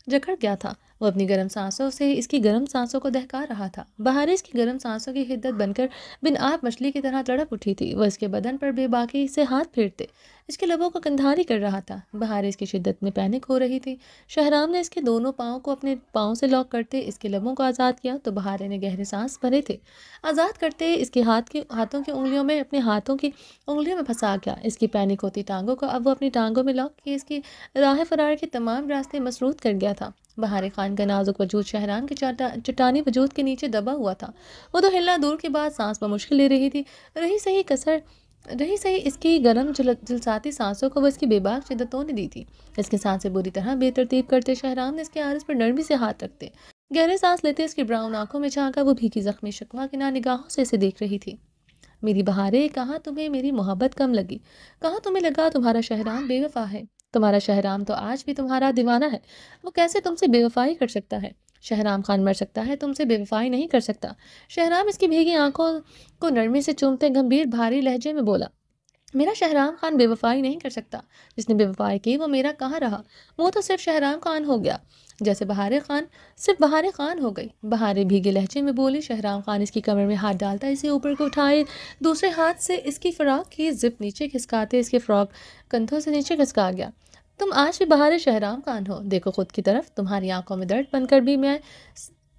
[SPEAKER 1] جکڑ گیا تھا۔ وہ اپنی گرم سانسوں سے اس کی گرم سانسوں کو دہکا رہا تھا۔ بہارے اس کی گرم سانسوں کی حدت بن کر بن آب مچھلی کی طرح تڑپ اٹھی تھی۔ وہ اس کے بدن پر بے باکی سے ہاتھ پھیرتے اس کے لبوں کو کندھاری کر رہا تھا۔ بہارے اس کی شدت میں پینک ہو رہی تھی۔ شہرام نے اس کے دونوں پاؤں کو اپنے پاؤں سے لاک کرتے اس کے لبوں کو آزاد کیا تو بہارے نے گہرے سانس بھرے تھے۔ آزاد کرتے اس کے ہاتھوں کی انگلیوں میں اپنے ہاتھوں کی انگلیوں میں پھنسا گیا اس کی پینک ہوتی ٹانگوں کو، اب وہ اپنی ٹانگوں میں لاک کیے اس کی راہ فرار کے تمام راستے مسدود کر گیا تھا۔ بہارے خان کا نازک وجود شہرام کے چٹانی وجود کے نیچے دبا ہوا تھا۔ وہ تو ہلنا دور کے بعد سانس بمشکل لے رہی تھی۔ رہی صحیح اس کی گرم جلساتی سانسوں کو وہ اس کی بے باک شدتوں نے دی تھی۔ اس کے سانسیں بری طرح بے ترتیب کرتے شہرام نے اس کے عارض پر نرمی سے ہاتھ رکھتے گہرے سانس لیتے اس کی براؤن آنکھوں میں جھانکا۔ وہ بھیگی زخمی شکوہ کی نگاہوں سے اسے دیکھ رہی تھی۔ میری بہارے، کہاں تمہیں میری محبت کم لگی؟ کہاں تمہیں لگا تمہارا شہرام بے وفا ہے؟ تمہارا شہرام تو آج بھی تمہارا دیوانہ ہے، وہ کیسے تم سے بے وفائی کر سکتا ہے؟ شہرام خان مر سکتا ہے، تم سے بے وفائی نہیں کر سکتا۔ شہرام اس کی بھیگی آنکھوں کو نرمی سے چومتے گمبھیر بھاری لہجے میں بولا، میرا شہرام خان بے وفائی نہیں کر سکتا، جس نے بے وفائی کی وہ میرا کہاں رہا، وہ تو صرف شہرام خان ہو گیا، جیسے صرف بہارے خان ہو گئی۔ بہارے بھیگے لہجے میں بولی۔ شہرام خان اس کی کمر میں ہاتھ ڈالتا اسے اوپر کو اٹھائے دوسرے ہاتھ سے اس کی فراق کی زپ نیچے کھسکاتے اس کے فراق کندھوں سے نیچے کھسکا گیا۔ تم آج بھی بہارے شہرام خان ہو، دیکھو خود کی طرف، تمہاری آنکھوں میں درد بن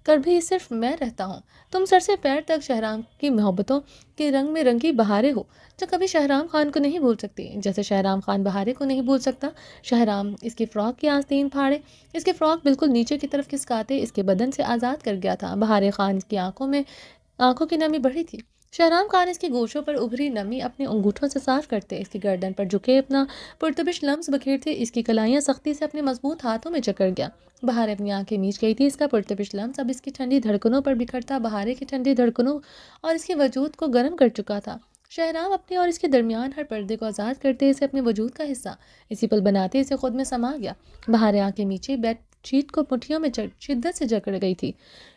[SPEAKER 1] کر بھی صرف میں رہتا ہوں، تم سر سے پیر تک شہرام کی محبتوں کے رنگ میں رنگی بہارے ہو جو کبھی شہرام خان کو نہیں بھول سکتی، جیسے شہرام خان بہارے کو نہیں بھول سکتا۔ شہرام اس کی فراق کی آستین پھاڑے اس کے فراق بالکل نیچے کی طرف کھسکاتے اس کے بدن سے آزاد کر گیا تھا۔ بہارے خان کی آنکھوں کی نمی بڑھی تھی۔ شہرام خان اس کی گوشوں پر ابھری نمی اپنے انگوٹھوں سے صاف کرتے اس کی گردن پر جھکے اپنا پرتبش لمس بکھیرتے اس کی کلائیاں سختی سے اپنے مضبوط ہاتھوں میں جکڑ گیا۔ بہارے اپنی آنکھیں میچ گئی تھی، اس کا پرتبش لمس اب اس کی ٹھنڈی دھڑکنوں پر بکھرتا بہارے کی ٹھنڈی دھڑکنوں اور اس کے وجود کو گرم کر چکا تھا۔ شہرام اپنے اور اس کے درمیان ہر پردے کو آزاد کرتے اسے اپنے وجود کا حصہ اسی پل بناتے اسے خود میں سما گیا۔ بہارے آنکھیں نیچے بیڈ شیٹ کو مٹھیوں میں شدت سے جکڑ گئی تھی۔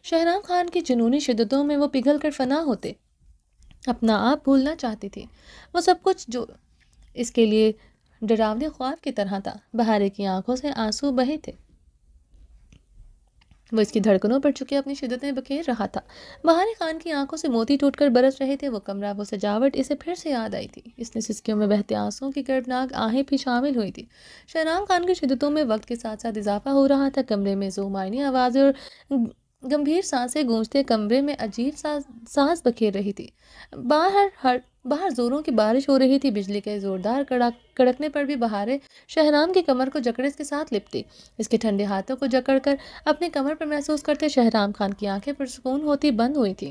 [SPEAKER 1] شہرام خان کی جنونی شدتوں میں وہ پگھل کر فنا ہوتے اپنا آپ بھولنا چاہتی تھی۔ وہ سب کچھ جو اس کے لیے ڈراونے خواب کی طرح تھا۔ بہارے کی آنکھوں سے آنسو بہے تھے، وہ اس کی دھڑکنوں پر چکے اپنی شدتیں بکھیر رہا تھا۔ بہارے خان کی آنکھوں سے موتی ٹوٹ کر برس رہے تھے، وہ کمرہ، وہ سجاوٹ اسے پھر سے یاد آئی تھی۔ اس نے سسکیوں میں بہتے آنسوؤں کی گردناک آہیں بھی شامل ہوئی تھی۔ شہرام خان کی شدتوں میں وقت کے ساتھ ساتھ اضافہ ہو رہا تھا۔ کمرے میں زومائنی آوازیں اور گمبھیر سانسیں گونجتے کمرے میں عجیب سانس بکھیر رہی تھی۔ باہر زوروں کی بارش ہو رہی تھی، بجلی کے زوردار کڑکنے پر بھی بہارے شہرام کی کمر کو جکڑے اس کے ساتھ لپٹی اس کے ٹھنڈے ہاتھوں کو جکڑ کر اپنے کمر پر محسوس کرتے شہرام خان کی آنکھیں پرسکون ہوتی بند ہوئی تھی۔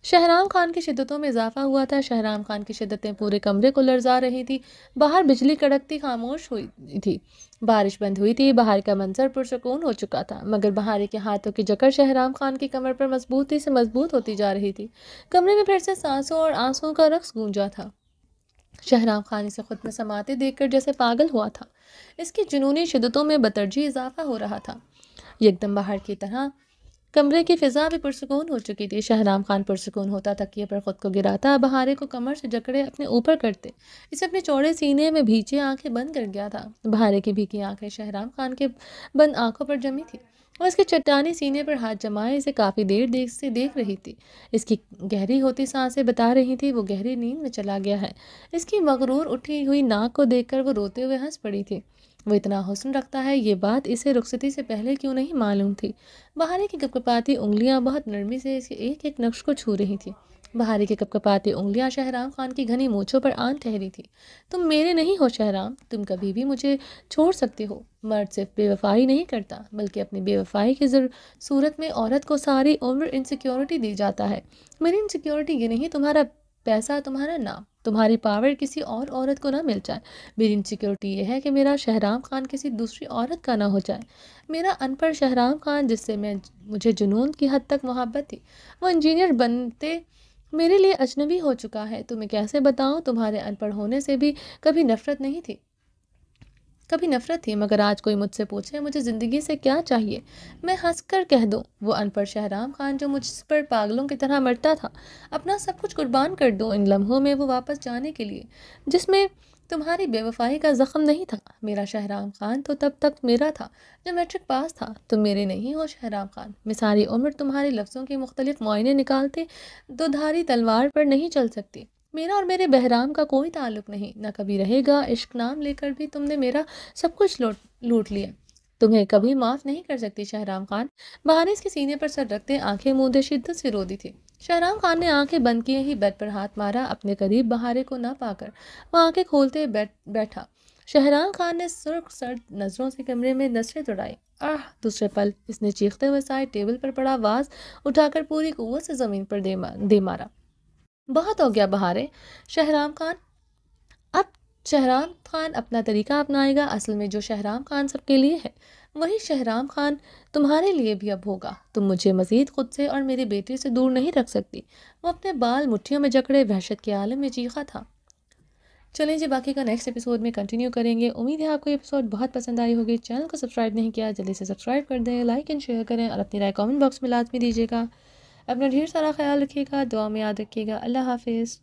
[SPEAKER 1] شہرام خان کی شدتوں میں اضافہ ہوا تھا، شہرام خان کی شدتیں پورے کمرے کو لرزا رہی تھی۔ باہر بجلی کڑکتی خاموش ہوئی تھی، بارش بند ہوئی تھی، باہر کا منظر پرسکون ہو چکا تھا، مگر بہارے کے ہاتھوں کی جکڑ شہرام خان کی کمر پر مضبوطی سے مضبوط ہوتی جا رہی تھی۔ کمرے میں پھر سے سانسوں اور آنسوؤں کا رقص گونجا تھا۔ شہرام خان اسے خود میں سماتے دیکھ کر جیسے پاگل ہوا تھا، اس کی جنونی شدتوں میں بترجیح اضافہ ہو رہا تھا۔ یکدم باہر کی طرح کمرے کی فضا بھی پرسکون ہو چکی تھی۔ شہرام خان پرسکون ہوتا تکیے پر خود کو گراتا بہارے کو کمر سے جکڑے اپنے اوپر کرتے اسے اپنے چوڑے سینے میں بھیجے آنکھیں بند کر گیا تھا۔ بہارے کی بھیگی آنکھیں شہرام خان کے بند آنکھوں پر جمی تھی، وہ اس کے چٹانی سینے پر ہاتھ جمائے اسے کافی دیر دیکھ رہی تھی۔ اس کی گہری ہوتی سانسیں بتا رہی تھی وہ گہری نیند میں چلا گیا ہے۔ اس کی مغرور اٹھی ہوئی ناک کو دیکھ کر وہ روتے ہوئے ہنس پڑی تھی۔ وہ اتنا حسن رکھتا ہے، یہ بات اسے رخصتی سے پہلے کیوں نہیں معلوم تھی؟ بہارے کی کپکپاتی انگلیاں بہت نرمی سے اس کے ایک ایک نقش کو چھو رہی تھی۔ بہارے کی کپکپاتی انگلیاں شہرام خان کی گھنی مونچھوں پر آن ٹھہری تھی۔ تم میرے نہیں ہو شہرام، تم کبھی بھی مجھے چھوڑ سکتے ہو۔ مرد صرف بے وفائی نہیں کرتا بلکہ اپنی بے وفائی کی صورت میں عورت کو ساری عمر انسیکیورٹی دی جاتا ہے۔ میری انسیکیورٹی یہ نہیں تمہارا پیسہ، تمہارا نام، تمہاری پاور کسی اور عورت کو نہ مل جائے۔ میری انسیکیورٹی یہ ہے کہ میرا شہرام خان کسی دوسری عورت کا نہ ہو جائے۔ میرا ان پڑھ شہرام خان جس سے مجھے جنون کی حد تک محبت تھی، وہ انجینئر بنتے میرے لیے اجنبی ہو چکا ہے۔ تمہیں کیسے بتاؤں، تمہارے ان پڑھ ہونے سے بھی کبھی نفرت نہیں تھی، کبھی نفرت تھی، مگر آج کوئی مجھ سے پوچھے مجھے زندگی سے کیا چاہیے، میں ہنس کر کہہ دوں وہ ان پڑھ شہرام خان جو مجھ پر پاگلوں کی طرح مرتا تھا، اپنا سب کچھ قربان کر دوں ان لمحوں میں وہ واپس جانے کے لیے جس میں تمہاری بے وفائی کا زخم نہیں تھا۔ میرا شہرام خان تو تب تک میرا تھا جب میٹرک پاس تھا۔ تم میرے نہیں ہو شہرام خان۔ میں ساری عمر تمہارے لفظوں کے مختلف معائنے نکالتے دو دھاری تلوار پر نہیں چل سکتی۔ میرا اور میرے بہرام کا کوئی تعلق نہیں، نہ کبھی رہے گا۔ عشق نام لے کر بھی تم نے میرا سب کچھ لوٹ لیا، تمہیں کبھی معاف نہیں کر سکتی شہرام خان۔ بہانے اس کے سینے پر سر رکھتے آنکھیں موندے شدت سے رو دی تھی۔ شہرام خان نے آنکھیں بند کیے ہی بیڈ پر ہاتھ مارا، اپنے قریب بہارے کو نہ پا کر وہ آنکھیں کھولتے بیٹھا۔ شہرام خان نے سرخ سرد نظروں سے کمرے میں نظریں دوڑائی۔ دوسرے پل اس نے چیختے ہوئے سائے ٹیبل پر پڑا واز اٹھا کر پوری قوت سے زمین پر دے مارا۔ بہت ہو گیا بہارے، شہرام خان اب شہرام خان اپنا طریقہ اپنائے گا۔ اصل میں جو شہرام خان سب کے لیے ہے وہی شہرام خان تمہارے لیے بھی اب ہوگا۔ تم مجھے مزید خود سے اور میرے بیٹے سے دور نہیں رکھ سکتی۔ وہ اپنے بال مٹھیوں میں جکڑے وحشت کے عالم میں چیخا تھا۔ چلیں جی، باقی کا نیکسٹ ایپیسوڈ میں کنٹینیو کریں گے۔ امید ہے آپ کو یہ ایپیسوڈ بہت پسند آئی ہوگی۔ چینل کو سبسکرائب نہیں کیا جلدی سے سبسکرائب کر دیں، لائک اینڈ شیئر کریں اور اپنی رائے کامنٹ باکس میں لازمی دیجیے گا۔ اپنا ڈھیر سارا خیال رکھیے گا، دعا میں یاد رکھیے گا۔ اللہ حافظ۔